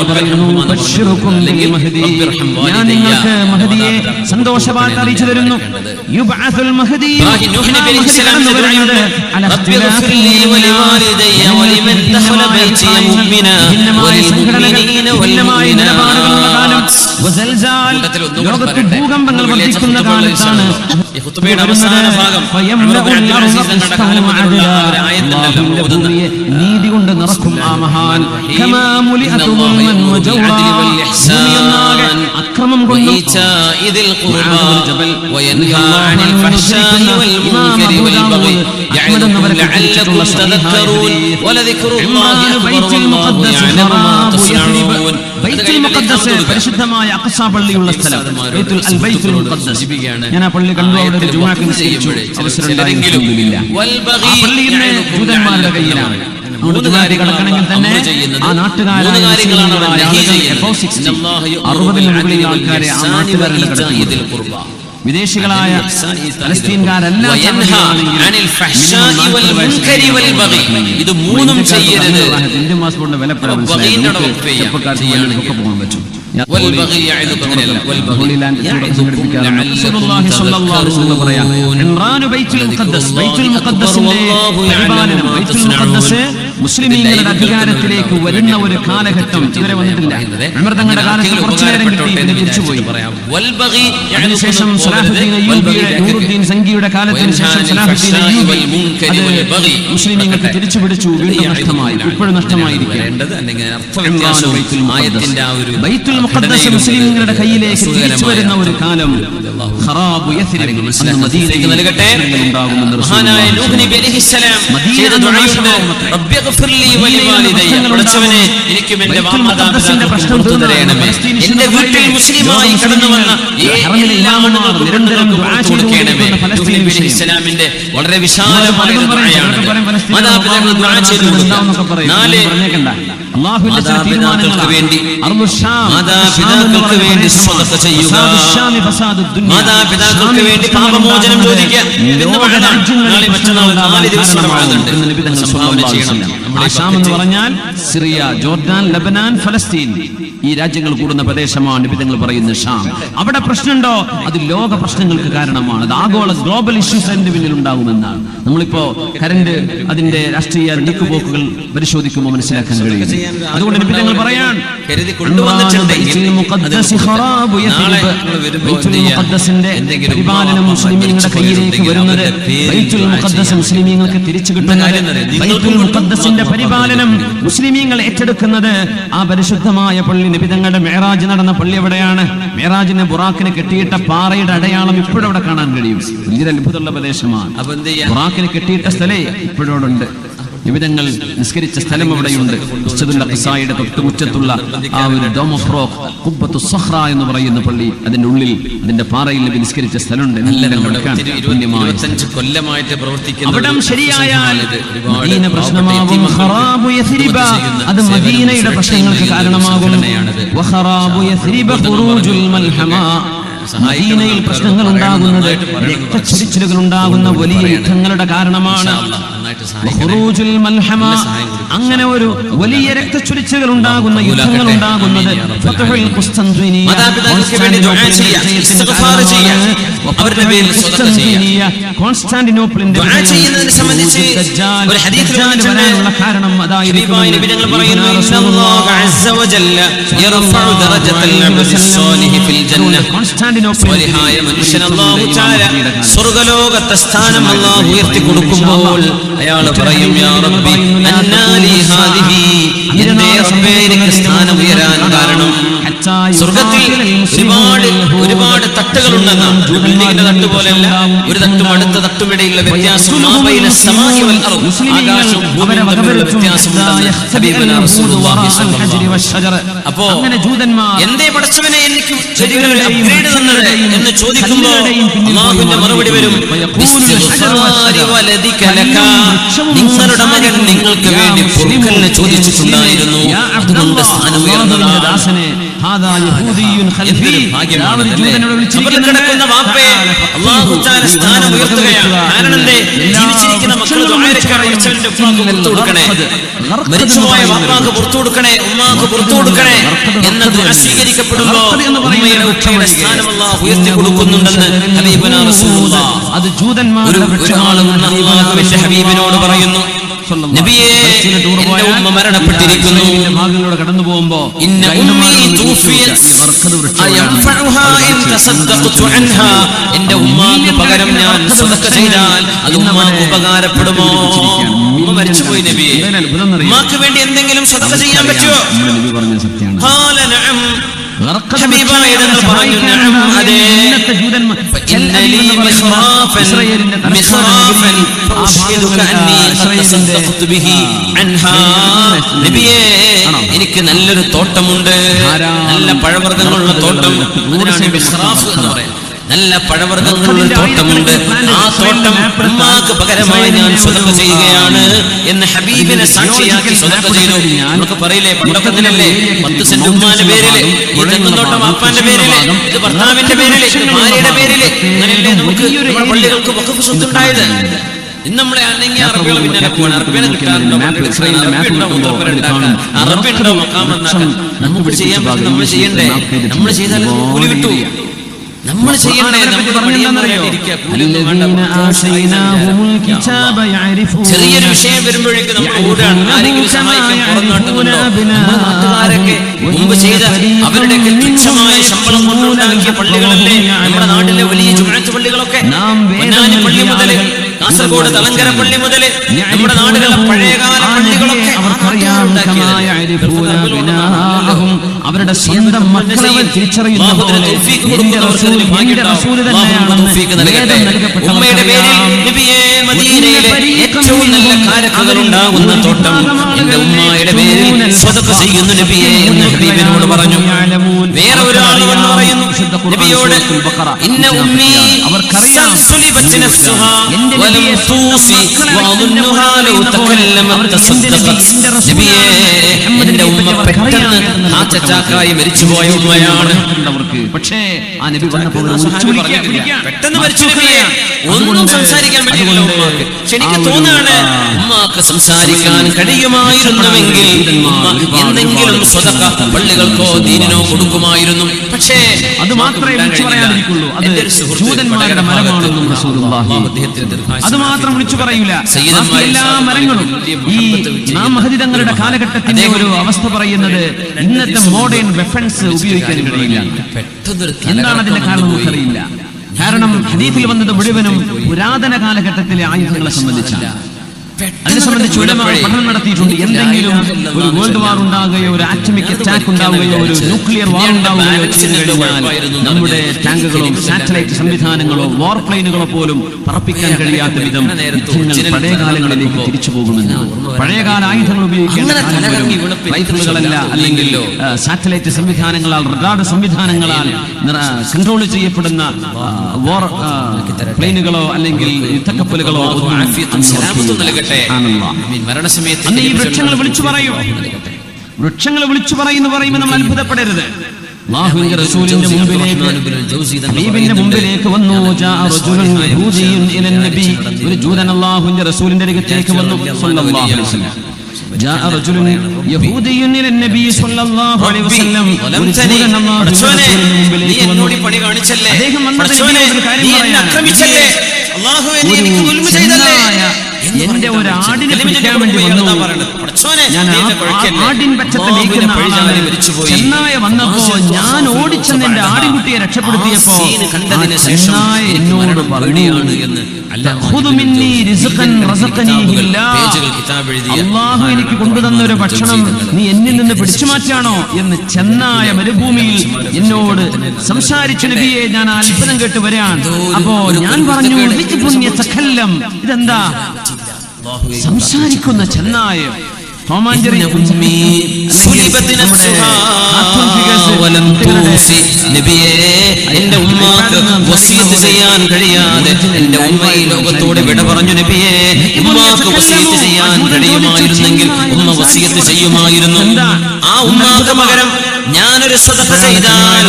ഞാൻ നിങ്ങൾക്ക് മഹദിയെ സന്തോഷവാർത്ത അറിയിച്ചു തരുന്നു. യുബ്അസുൽ മഹദി ലോകത്ത് ഭൂകമ്പങ്ങൾ വർദ്ധിക്കുന്ന കാലത്താണ്. നീതി കൊണ്ട് നിറക്കും ആ മഹാൻ. അക്രമം കൊണ്ട് പരിശുദ്ധമായ അഖ്സ പള്ളിയുള്ള സ്ഥലം ബൈത്തുൽ മുഖദ്ദസ്. ഞാൻ ആ പള്ളി കണ്ടു. അവിടെ ഒരു ജുമുഅക്ക് നിസ്കരിച്ചു. അവസരം ഉണ്ടായിരുന്നില്ല. ആ പള്ളി ഇന്ന് ജൂതന്മാരുടെ കയ്യിലാണ്. കടക്കണമെങ്കിൽ തന്നെ ആ നാട്ടുകാരായ 60 മുകളിൽ ആൾക്കാരെ ആ നാട്ടുകാരുടെ കടക്കുന്നു. വിദേശികളായ ഫലസ്തീൻകാരെല്ലാം ഇത് മൂന്നും ചെയ്യരുത്. ഇന്ത്യൻ പാസ്പോർട്ടിന്റെ വില പോകാൻ പറ്റും. മുസ്ലിമീങ്ങളുടെ അധികാരത്തിലേക്ക് വരുന്ന ഒരു കാലഘട്ടം ഇതുവരെ വന്നിട്ടില്ല. തങ്ങളുടെ കാലത്ത് കുറച്ചു നേരം കിട്ടി, പിന്നെ തിരിച്ചുപോയി. അതിനുശേഷം നൂറുദ്ദീൻ സംഘിയുടെ കാലത്തിന് ശേഷം മുസ്ലിമീങ്ങൾക്ക് തിരിച്ചു പിടിച്ചു. വീണ്ടും നഷ്ടമായി, ഇപ്പോഴും നഷ്ടമായിരിക്കും. ബൈത്തുൽ മുഖദ്ദസ് മുസ്ലിംകളുടെ കയ്യിലേക്ക് തിരിച്ചു വരുന്ന ഒരു കാലം ഖറാബു യസ്രിബ് മദീനയിൽ നൽകട്ടെ. മഹാനായ നൂഹ് നബി അലൈഹിസ്സലാം ചെയ്ത ദുആയുണ്ട്. റബ്ബിഗ്ഫിർലി വലിവാലിദയ്യ, പടച്ചവനെ എനിക്കും എൻ്റെ മാതാപിതാക്കൾക്കും പുറത്തു തരണമേ. എൻ്റെ വീട്ടിൽ മുസ്ലിമായി കടന്നു വന്ന നിരന്തരം ദുആ ചെയ്തുകൊണ്ടിരിക്കണമേ. നൂഹ് നബി അലൈഹിസ്സലാമിന്റെ വളരെ വിശാലമായ ദുആയാണ്. മാതാപിതാക്കൾ ദുആ ചെയ്തു കൊടുക്കുക. 4 മാതാപിതാക്കൾക്ക് വേണ്ടി സദഖ ചെയ്യുക. മാതാപിതാക്കൾക്ക് വേണ്ടി പാപമോചനം ചോദിക്കുക. നാളെ മറ്റന്നാൾ 4 ദിവസം സംഭാവന ചെയ്യണം. ഷാം എന്ന് പറഞ്ഞാൽ സിറിയ, ജോർദാൻ, ലബനാൻ, ഫലസ്തീൻ, ഈ രാജ്യങ്ങൾ കൂടുന്ന പ്രദേശമാണ് നിബിധങ്ങൾ പറയുന്ന ഷാം. അവിടെ പ്രശ്നമുണ്ടോ? അത് ലോക പ്രശ്നങ്ങൾക്ക് കാരണമാണ്. അത് ആഗോള ഗ്ലോബൽ ഇഷ്യൂസ് അതിന്റെ പിന്നിൽ ഉണ്ടാകുമെന്നാണ്. നമ്മളിപ്പോ കരണ്ട് അതിന്റെ രാഷ്ട്രീയ നീക്കുപോക്കുകൾ പരിശോധിക്കുമ്പോൾ മനസ്സിലാക്കാൻ കഴിയും. അതുകൊണ്ട് നിബിധങ്ങൾ പറയാൻ പരിപാലനം മുസ്ലിമീങ്ങളുടെ കയ്യിലേക്ക് വരുന്നത്, ബൈത്തുൽ മുഖദ്ദസ് മുസ്ലിമീങ്ങൾക്ക് തിരിച്ചു കിട്ടുന്നത്, ബൈത്തുൽ മുഖദ്ദസിന്റെ പരിപാലനം മുസ്ലിമീങ്ങൾ ഏറ്റെടുക്കുന്നത്, ആ പരിശുദ്ധമായ പള്ളി നബിതങ്ങളുടെ മെഹറാജ് നടന്ന പള്ളി എവിടെയാണ്? മെഹറാജിന് ബുറാക്കിന് കെട്ടിയിട്ട പാറയുടെ അടയാളം ഇപ്പോഴും അവിടെ കാണാൻ കഴിയും. വലിയൊരു അത്ഭുതമുള്ള പ്രദേശമാണ്. ബുറാക്കിന് കെട്ടിയിട്ട സ്ഥലേ ഇപ്പോഴും ഉണ്ട്. നിബിധങ്ങൾ നിസ്കരിച്ച സ്ഥലം അവിടെയുണ്ട്. മസ്ജിദുൽ അഖ്സായുടെ തൊട്ടുമുറ്റത്തുള്ള ആ ഒരു ഡോം ഓഫ് റോക്ക്, ഖുബ്ബത്തു സഖ്റ എന്ന് പറയുന്ന പള്ളി, അതിന്റെ ഉള്ളിൽ അതിന്റെ പാറയിൽ നബി നിസ്കരിച്ച സ്ഥലമുണ്ട്. കൊല്ലമായിട്ട് പ്രവർത്തിക്കുന്ന അവിടം ശരിയായാൽ മദീന പ്രശ്നമാകും. ഖറാബു യസ്രിബ, അത് മദീനയുടെ പ്രശ്നങ്ങൾക്ക് കാരണമാകും. വഖറാബു യസ്രിബ ഖുറൂജുൽ മൽഹമ, മദീനയിൽ പ്രശ്നങ്ങൾ ഉണ്ടാകുന്നത്, രക്തച്ചൊരിച്ചിലുകൾ ഉണ്ടാകുന്ന വലിയ യുദ്ധങ്ങളുടെ കാരണമാണ്. അങ്ങനെ ഒരു വലിയ രക്തച്ചൊരിച്ചിലുകൾ ഉണ്ടാകുന്ന യുദ്ധങ്ങൾ ഉണ്ടാകുന്നത് അവരുടെ പേരിൽ സ്വതക്ക ചെയ്യുക. കോൺസ്റ്റാന്റിനോപ്പിളിന്റെ ദുആ ചെയ്യുന്നതിനെ സംബന്ധിച്ച് ഒരു ഹദീസിൽ വന്നിട്ടുണ്ട്. കാരണം അതായിരിക്കും നബികൾ പറയുന്നു ഇന്നല്ലാഹു അസ്സ വജല്ല യർഫഉ ദറജതൽ അബ്ദി സ്വാലിഹി ഫിൽ ജന്ന. സ്വാലിഹായ മനുഷ്യൻ അല്ലാഹു തആല സ്വർഗ്ഗലോകത്തെ സ്ഥാനം അല്ലാഹു ഉയർത്തി കൊടുക്കുമ്പോൾ അയാൾ പറയും യാ റബ്ബി അന്നാലി ഹാദിഹി, എന്റെ റബ്ബേ എനിക്ക് സ്ഥാനം ഉയരാൻ കാരണം സ്വർഗ്ഗത്തിൽ ഒരുപാട് തട്ടുകളുണ്ടെന്നാണ്. ബിൽഡിങ്ങിന്റെ തട്ട് പോലെയല്ല, ഒരു തട്ടും അടുത്ത തട്ടും ഇടയിലുള്ള വ്യത്യാസം ആകാശവും ഭൂമിയും തമ്മിലുള്ള വ്യത്യാസമുണ്ടെന്ന് ഹബീബുനാ റസൂലുള്ളാഹി സ്വല്ലല്ലാഹു അലൈഹി വസല്ലം. അപ്പോ എന്തേ പടച്ചവനെ എനിക്ക് ചെടികളിൽ അപ്ഗ്രേഡ് തന്നത് എന്ന് ചോദിക്കുമ്പോൾ അല്ലാഹുവിന്റെ മറുപടി വരും, നിങ്ങളുടെ മകൻ നിങ്ങൾക്ക് വേണ്ടി പൊറുക്കലിനെ ചോദിച്ചിട്ടുണ്ടായിരുന്നു, അതുകൊണ്ട് സ്ഥാനം ഉയർന്നതാണ്. കിടക്കുന്ന വാപ്പയെ അല്ലാഹു തആല സ്ഥാനം ഉയർത്തുകയാണ്. കാരണം എന്തേ? ജീവിച്ചിരിക്കുന്ന മക്കൾ ദുആയിരക്കാണ് പടച്ചവന്റെ ഉപ്പാക്ക് പുറത്തു കൊടുക്കണേ, മരിച്ചുപോയ വാപ്പാക്ക് പുറത്തു കൊടുക്കണേ, ഉമ്മാക്ക് പുറത്തു കൊടുക്കണേ എന്ന ദുആ സ്വീകരിക്കപ്പെടുമ്പോൾ ഉമ്മയുടെ ഉപ്പയുടെ സ്ഥാനം അല്ലാഹു ഉയർത്തി കൊടുക്കുന്നുണ്ടെന്ന് ഹബീബുനാ റസൂലുള്ളാഹ്. അത് ജൂതന്മാരുടെ ഒരാളും അല്ലാഹുവിന്റെ ഹബീബിനോട് പറയുന്നു, നബിയേ എന്റെ ഉമ്മ മരണപ്പെട്ടിരിക്കുന്നു, ഭാഗങ്ങളിലൂടെ കടന്നു പോകുമ്പോ ഇന്ന ഉമ്മി തൂഫിയത് അയൻഫഉഹാ ഇൻ തസദ്ദഖതു അൻഹാ, എന്റെ ഉമ്മാക്ക് പകരം ഞാൻ സദഖ ചെയ്താൽ അത് ഉമ്മാക്ക് ഉപകാരപ്പെടുമോ? ഉമ്മ മരിച്ചുപോയി നബിയേ, ഉമ്മാക്ക് വേണ്ടി എന്തെങ്കിലും സദഖ ചെയ്യാൻ പറ്റുമോ? നബി പറഞ്ഞ സത്യമാണ്. ഖാല നഅം, ഹബീബായ തങ്ങൾ പറഞ്ഞു നഅം, അതെ. ഇന്നലി മിഖ്റാഫൻ ഫഅശ്ഹിദുക അന്നി ഖദ് തസദ്ദഖതു ബിഹി അൻഹാ. നബിയേ എനിക്ക് നല്ലൊരു തോട്ടമുണ്ട്, നല്ല പഴവർഗ്ഗങ്ങളുള്ള തോട്ടം, അതിനാണ് മിഖ്റാഫ് എന്ന് പറയുന്നത്. നല്ല പഴവർഗ്ഗങ്ങളുടെ തോട്ടമുണ്ട്, ആ തോട്ടം ഉമ്മാക്ക് പകരമായി ഞാൻ സ്വതക്ക ചെയ്യുകയാണ് എന്ന് ഹബീബിനെ സാക്ഷിയാക്കി സ്വതക്ക ചെയ്തു. നമുക്ക് പറയില്ലേ, പണ്ടൊക്കത്തിനല്ലേ 10 സെന്റ് ഉമ്മാന്റെ പേരില്, ഈ തെങ്ങുന്തോട്ടം വാപ്പാന്റെ പേരില്, ഇത് ഭർത്താവിന്റെ പേരില്, ഇത് ഭാര്യയുടെ പേരില്, അങ്ങനെയല്ലേ നമുക്ക് പള്ളികൾക്ക് വഖഫ് സ്വത്തുണ്ടായത്. ഇന്ന് നമ്മളെ അല്ലെങ്കിൽ അറബികൾ പിന്നാലെ പോകണം, അറബിനെ കിട്ടാറുണ്ടോ, അറബിയുണ്ടോ മക്കാമെന്നാക്കാൻ. നമുക്ക് ചെയ്യാൻ പറ്റും, നമ്മൾ ചെയ്യണ്ടേ? നമ്മൾ ചെയ്താൽ കൂലി കിട്ടൂ. നമ്മൾ ചെയ്യണ്ടേ? ചെറിയൊരു വിഷയം വരുമ്പോഴേക്കും നമ്മൾ ഓടാണ്, ആരെങ്കിലും സഹായിക്കാൻ പുറന്നോട്ടുന്നുണ്ടോ? നമ്മുടെ നാട്ടുകാരൊക്കെ മുമ്പ് ചെയ്ത അവരുടെയൊക്കെ തുച്ഛമായ ശമ്പളം കൊണ്ടുണ്ടാക്കിയ പള്ളികളല്ലേ നമ്മുടെ നാട്ടിലെ വലിയ ജുമുഅത്ത് പള്ളികളൊക്കെ. പൊന്നാനി പള്ളി മുതല്, കാസർഗോഡ് തലങ്കര പള്ളി മുതല്, നമ്മുടെ നാടുകളിലെ പഴയകാല പള്ളികളൊക്കെ അവരുടെ സ്വന്തം മക്കളെ തിരിച്ചറിയുന്ന ഉമ്മയുടെ പേരിൽ നബിയേ മദീനയിലെ ഏറ്റവും നല്ല കാരക്കകൾ ഉണ്ടാകുന്ന തോട്ടം എന്റെ ഉമ്മയുടെ പേരിൽ സ്വതക്ക ചെയ്യുന്നു നബിയേ എന്ന് ഹബീബിനോട് പറഞ്ഞു. വേറെ ഒരാൾ എന്ന് പറയുന്നു നബിയോട്, ഇന്ന ഉമ്മി സൽസുലിബത് നഫ്സുഹാ വലം തൂസി വഅദുന്നുഹാ ലൗ തകല്ലമത് തസദ്ദഖത്. നബിയേ എന്റെ ഉമ്മ പെട്ടെന്ന് ഹാർട്ട് അറ്റാക്കായി മരിച്ചുപോയ ഉമ്മയാണ്. പക്ഷേ ആ നബി പറഞ്ഞപ്പോൾ പെട്ടെന്ന് മരിച്ചു നബിയെ, ഒന്നും സംസാരിക്കാൻ പറ്റില്ല ഉമ്മാക്ക്. പക്ഷെ എനിക്ക് തോന്നുകയാണ് ഉമ്മാക്ക് സംസാരിക്കാൻ കഴിയുമായിരുന്നുവെങ്കിൽ ഉമ്മ എന്തെങ്കിലും സ്വതക്ക പള്ളികൾക്കോ ദീനിനോ കൊടുക്കുമായിരുന്നു. പക്ഷേ അത് മാത്രമേ വിളിച്ചു പറയാതിരിക്കുള്ളൂ, അത് ജൂതന്മാരുടെ മരമാണെന്നും റസൂലുള്ളാഹി അത് മാത്രം വിളിച്ചു പറയൂല. എല്ലാ മരങ്ങളും ഈ നാം മഹദിതങ്ങളുടെ കാലഘട്ടത്തിന്റെ ഒരു അവസ്ഥ പറയുന്നത് ഇന്നത്തെ മോഡേൺ വെപ്പൺസ് ഉപയോഗിക്കാൻ കഴിയില്ല. എന്താണ് അതിന്റെ കാരണം നമുക്കറിയില്ല. കാരണം ഹദീസിൽ വന്നത് മുഴുവനും പുരാതന കാലഘട്ടത്തിലെ ആയുധങ്ങളെ സംബന്ധിച്ചാണ്. അതിനെ സംബന്ധിച്ച് പഠനം നടത്തിയിട്ടുണ്ട്. എന്തെങ്കിലും ഒരു വേൾഡ് വാർ ഉണ്ടാകുകയോ, ഒരു ആറ്റമിക് അറ്റാക്ക് ഉണ്ടാവുകയോ, ഒരു ന്യൂക്ലിയർ വാർ ഉണ്ടാവുകയോ ചെയ്തു കഴിഞ്ഞാൽ നമ്മുടെ ടാങ്കുകളോ സാറ്റലൈറ്റ് സംവിധാനങ്ങളോ വാർ പ്ലെയിനുകളോ പോലും പറപ്പിക്കാൻ കഴിയാത്ത വിധം യുദ്ധങ്ങൾ പഴയ കാലങ്ങളിലേക്ക് തിരിച്ചു പോകുമെന്ന്. പഴയകാല ആയുധങ്ങൾ ഉപയോഗിക്കാൻ റൈഫിളുകളല്ല, അല്ലെങ്കിൽ സാറ്റലൈറ്റ് സംവിധാനങ്ങളാൽ, റഡാർ സംവിധാനങ്ങളാൽ കൺട്രോൾ ചെയ്യപ്പെടുന്ന വാർ പ്ലെയിനുകളോ അല്ലെങ്കിൽ യുദ്ധക്കപ്പലുകളോ മരണസമയത്ത് ഈ വൃക്ഷങ്ങൾ വിളിച്ചു പറയൂ, വൃക്ഷങ്ങൾ വിളിച്ചു പറയുന്നു പറയുമ്പോൾ നമ്മൾ അത്ഭുതപ്പെടരുത്. അല്ലാഹുവിന്റെ റസൂലിന്റെ മുമ്പിലേക്ക് വന്നു. ഒരു ജൂതൻ അല്ലാഹുവിന്റെ റസൂലിന്റെ അടുത്തേക്ക് വന്നു. ജാഅ റജുലുൻ യഹൂദിയുൻ ഇല നബി സ്വല്ലല്ലാഹു അലൈഹി വസല്ലം നീ എന്നോട് പണി കാണിച്ചല്ലേ, അദ്ദേഹം എന്റെ ഒരു ആടിനെ പിടിക്കാൻ വേണ്ടി വന്നു. ഞാൻ ആടിൻ പച്ചത്തെ മേയ്ക്കുന്ന ആളാണ്. ചെന്നായ വന്നപ്പോ ഞാൻ ഓടിച്ചെന്ന് എന്റെ ആടിൻകുട്ടിയെ രക്ഷപ്പെടുത്തിയപ്പോ ചെന്നായ എന്നോട് പറയുകയാണ് അല്ലാഹു എനിക്ക് കൊണ്ടുതന്ന ഒരു ഭക്ഷണം നീ എന്നിൽ നിന്ന് പിടിച്ചു മാറ്റാണോ എന്ന് ചെന്നായ മരുഭൂമിയിൽ എന്നോട് സംസാരിച്ച നബിയെ ഞാൻ അത്ഭുതം കേട്ട് വരാൻ. അപ്പോ ഞാൻ പറഞ്ഞു ഇതെന്താ സംസാരിക്കുന്ന ചെന്നായ എന്റെ ഉമ്മാക്ക് വസിയത്ത് ചെയ്യാൻ കഴിയാതെ എന്റെ ഉമ്മ ഈ ലോകത്തോട് വിട പറഞ്ഞു നബിയെ. ഉമ്മാക്ക് വസിയത്ത് ചെയ്യാൻ കഴിയുമായിരുന്നെങ്കിൽ ഉമ്മ വസിയത്ത് ചെയ്യുമായിരുന്നു. ആ ഉമ്മാക്ക് പകരം ഞാനൊരു സദഖ ചെയ്താൽ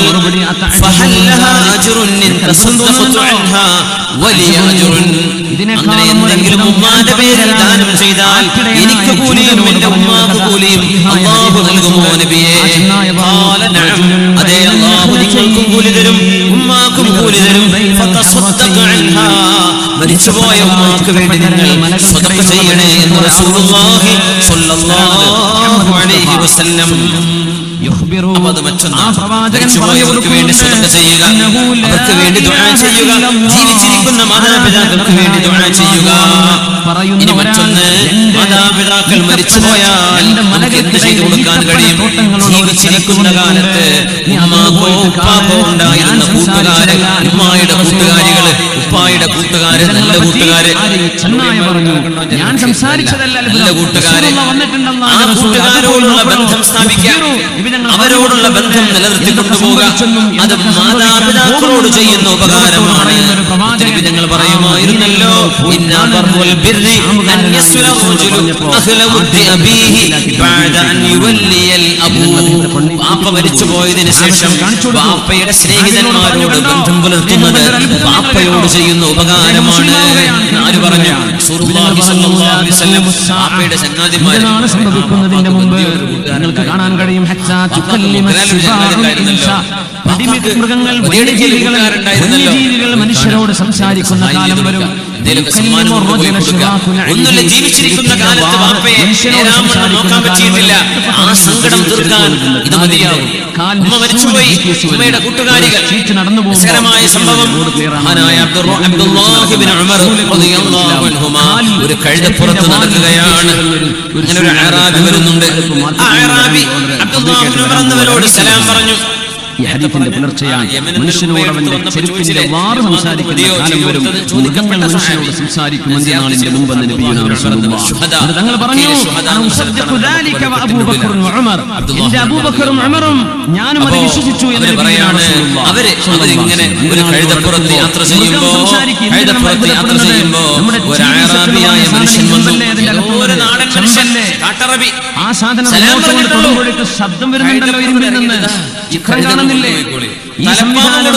അങ്ങനെ എന്തെങ്കിലും ഉമ്മാന്റെ പേരിൽ ദാനം ചെയ്താൽ എനിക്ക് കൂലിയും എന്റെ ഉമ്മാക്ക് കൂലിയും അല്ലാഹു നൽകുമോ നബിയേ? അതെ, അല്ലാഹു നിങ്ങൾക്കും കൂലി തരും ഉമ്മാക്കും കൂലി തരും. മരിച്ചുപോയ ഉമ്മാക്ക് വേണ്ടി നിങ്ങൾ സദഖ ചെയ്യണേ എന്ന് റസൂലുള്ളാഹി സ്വല്ലല്ലാഹു അലൈഹി വസല്ലം. മരിച്ചുപോയവർക്ക് വേണ്ടി സദഖ ചെയ്യുക, അവർക്ക് വേണ്ടി ദുആ ചെയ്യുക, ജീവിച്ചിരിക്കുന്ന മാതാപിതാക്കൾക്ക് വേണ്ടി ദുആ ചെയ്യുക. ഇനി മറ്റൊന്ന്, മാതാപിതാക്കൾ മരിച്ചുപോയാൽ നമുക്ക് എന്ത് ചെയ്തു കൊടുക്കാൻ കഴിയും? ജീവിച്ചിരിക്കുന്ന കാലത്ത് ഉമ്മാക്കോ ഉപ്പാക്കോ ഉണ്ടായിരുന്ന കൂട്ടുകാര്, ഉമ്മായുടെ കൂട്ടുകാരികള്, ഉപ്പായുടെ കൂട്ടുകാര്, നല്ല കൂട്ടുകാര്, ഞാൻ സംസാരിച്ചതല്ല, നല്ല കൂട്ടുകാര്, ആ കൂട്ടുകാരോടുള്ള ബന്ധം സ്ഥാപിക്കാം, അവരോടുള്ള ബന്ധം നിലനിർത്തി കൊണ്ടുപോകുക. അത് മാതാപിതാക്കളോട് ചെയ്യുന്ന ഉപകാരമാണ്. ഞങ്ങൾ പറയുമായിരുന്നല്ലോ, വാപ്പ മരിച്ചു പോയതിനു ശേഷം വാപ്പയുടെ സ്നേഹിതന്മാരോട് ബന്ധം പുലർത്തുന്നത് വാപ്പയോട് ചെയ്യുന്ന ഉപകാരമാണ്. ആര് പറഞ്ഞു? വാപ്പയുടെ ചങ്ങാതിമാരാണ് സംഭവിക്കുന്നതിന്റെ മുമ്പ് നിങ്ങൾക്ക് കാണാൻ കഴിയും മൃഗങ്ങൾ, വന്യജീവികൾ മനുഷ്യരോട് സംസാരിക്കുന്ന കാലം വരും. ഒന്നുമില്ല, ജീവിച്ചിരിക്കുന്ന കാലത്ത് വാപ്പയെ നേരാമണ്ണം നോക്കാൻ പറ്റിയിട്ടില്ല. ആ സങ്കടം തീർക്കാൻ ഇത് മതിയാവും. ഉമ്മ മരിച്ചുപോയി, ഉമ്മയുടെ കൂട്ടുകാരികൾ. രസകരമായ സംഭവം, മഹാനായ അബ്ദുല്ലാഹി ഇബ്നു ഉമർ റളിയല്ലാഹു അൻഹുമാ ഒരു കഴുതപ്പുറത്ത് നടക്കുകയാണ്. അങ്ങനെ ഒരു അഅറാബി വരുന്നുണ്ട്. ആ അഅറാബി അബ്ദുല്ലാഹി ഇബ്നു ഉമർ എന്നവരോട് സലാം പറഞ്ഞു. ഈ ഹദീസിന്റെ പുലർച്ചയാണ്. മനുഷ്യനോട് അവന്റെ ചെരുപ്പിന്റെ വാറ് സംസാരിക്കുന്ന കാലം വരും. മൃഗങ്ങൾ മനുഷ്യനോട് സംസാരിക്കുമെന്ന് നാളിന്റെ മുമ്പെന്ന് നബിയുനാ റസൂലുള്ളാഹി തങ്ങൾ പറഞ്ഞു, എന്റെ അബൂബക്കറും ഉമറും ഞാനും അത് വിശ്വസിച്ചു എന്ന് പറയാണ്. അവരിങ്ങനെ ഒരു കഴുതപ്പുറത്ത് യാത്ര ചെയ്യുമ്പോ ഒരു അഅറാബിയായ മനുഷ്യൻ വന്നു. ഒരു നാടൻ മനുഷ്യൻ, കാട്ടറബി. ആ സാധനം ശബ്ദം വരുന്നുണ്ടല്ലോ ഇരുമ്പിൽ നിന്ന്. ചിത്രം കാണുന്നില്ലേ? ഈ സംവിധാനം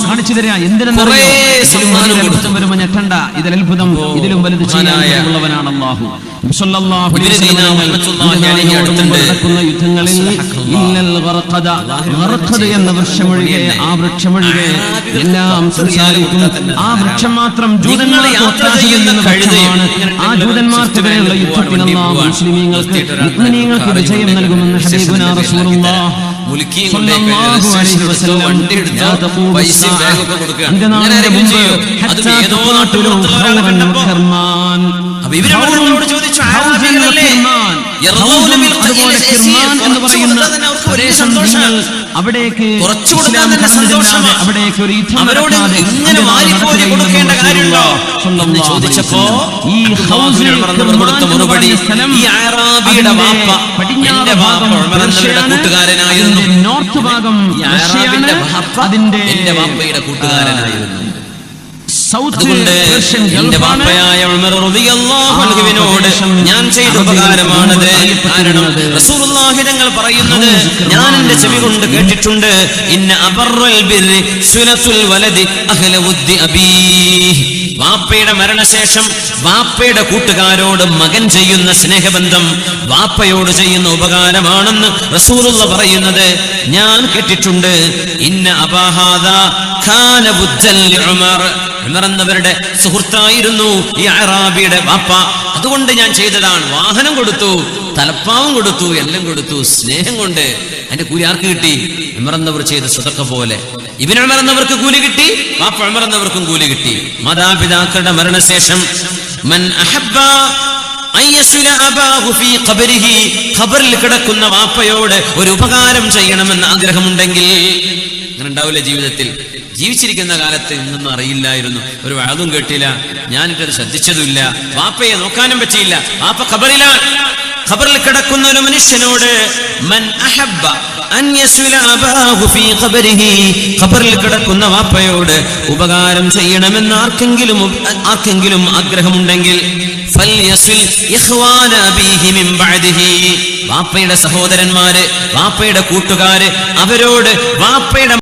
കാണിച്ചു തരാ. എന്തിനെന്നറിയോ? വരുമ്പോ ഞെട്ടണ്ട, ഇതിൽ അത്ഭുതം ഇതിലും വലുത് ചെയ്യാനുള്ളവനാണ് അല്ലാഹു. നടക്കുന്ന യുദ്ധങ്ങളിൽ എന്ന വൃക്ഷമൊഴികെ, ആ വൃക്ഷമൊഴികെ എല്ലാം സംസാരിക്കും. ആ വൃക്ഷം മാത്രം ജൂതന്മാർക്ക് ഒത്താശ ചെയ്യുന്ന വൃക്ഷമാണ്. ആ ജൂതന്മാർക്കെതിരെയുള്ള യുദ്ധത്തിൽ അല്ലാഹു മുസ്ലിമീങ്ങൾക്ക്, മുഅ്മിനീങ്ങൾക്ക് വിജയം നൽകുമെന്ന് ഹബീബുനാ റസൂലുള്ളാഹി സ്വല്ലല്ലാഹു അലൈഹി വസല്ലം അന്ത്യനാളിന്റെ മുമ്പ് ഹത്താ തുഖാതിലു ഖൗറൻ വഖർമാൻ. ഇവരോട് ചോദിച്ചു, അതുപോലെ കിർമാൻ എന്ന് പറയുന്ന പ്രദേശം നിങ്ങൾ അവിടേക്ക് അവിടേക്ക് ഒരു യുദ്ധം നടക്കാതെ ചോദിച്ചപ്പോ ഈ കൂട്ടുകാരനായിരുന്നു. നോർത്ത് ഭാഗം അതിന്റെ വാപ്പയുടെ കൂട്ടുകാരനായിരുന്നു. അതുകൊണ്ട് എന്റെ ബാപ്പയായ ഉമർ റളിയല്ലാഹു അൻഹുവിനോട് ഞാൻ ചെയ്ത ഉപകാരമാണത്. കാരണം റസൂലുള്ളാഹി തങ്ങൾ പറയുന്നത് ഞാൻ എന്റെ ചെവി കൊണ്ട് കേട്ടിട്ടുണ്ട്, ഇന്ന അബറൽ ബിർരി സുലത്തുൽ വലദി അഹ്ല വുദ്ദി അബീഹി. വാപ്പയുടെ മരണശേഷം വാപ്പയുടെ കൂട്ടുകാരോട് മകൻ ചെയ്യുന്ന സ്നേഹബന്ധം വാപ്പയോട് ചെയ്യുന്ന ഉപകാരമാണെന്ന് റസൂലുള്ള പറയുന്നത് ഞാൻ കേട്ടിട്ടുണ്ട്. ഇന്ന അബാഹാദാ ഖാന വുദ്ദൻ ലിഉമർ. ഉമർ എന്നവരുടെ സുഹൃത്തായിരുന്നു ഈ അറാബിയുടെ വാപ്പ. അതുകൊണ്ട് ഞാൻ ചെയ്തതാണ്. വാഹനം കൊടുത്തു, തലപ്പാവും കൊടുത്തു, എല്ലാം കൊടുത്തു, സ്നേഹം കൊണ്ട്. അതിന്റെ കൂലി ആർക്ക് കിട്ടി? ഉമർ എന്നവർ ചെയ്ത സദഖ പോലെ. ഇബ്നു ഉമർ എന്നവർക്ക് കൂലി കിട്ടി, വാപ്പ ഉമർ എന്നവർക്കും കൂലി കിട്ടി. മാതാപിതാക്കളുടെ മരണശേഷം മൻ അഹബ്ബ അയ്യസുല അബാഹു ഫീ ഖബരിഹി, ഖബറിൽ കിടക്കുന്ന വാപ്പയോട് ഒരു ഉപകാരം ചെയ്യണമെന്ന് ആഗ്രഹമുണ്ടെങ്കിൽ, അങ്ങനെ ഉണ്ടാവില്ല ജീവിതത്തിൽ. ജീവിച്ചിരിക്കുന്ന കാലത്ത് ഇന്നൊന്നും അറിയില്ലായിരുന്നു, ഒരു വാദവും കേട്ടില്ല, ഞാനിട്ടത് ശ്രദ്ധിച്ചതുമില്ല, വാപ്പയെ നോക്കാനും പറ്റിയില്ല. വാപ്പ ഖബറിലാണ്. ഖബറിൽ കിടക്കുന്ന ഒരു മനുഷ്യനോട് മൻ അഹബ്ബ അൻ യസ്ല അബാഹു ഫീ ഖബരിഹി, ഖബറിൽ കിടക്കുന്ന വാപ്പയോട് ഉപകാരം ചെയ്യണമെന്ന് ആർക്കെങ്കിലും ആഗ്രഹമുണ്ടെങ്കിൽ ഫൽയസ്ൽ ഇഖ്വാന അബീഹി മിൻ ബഅദിഹി, വാപ്പയുടെ സഹോദരന്മാര്, വാപ്പയുടെ കൂട്ടുകാര്, അവരോട് വാപ്പയുടെ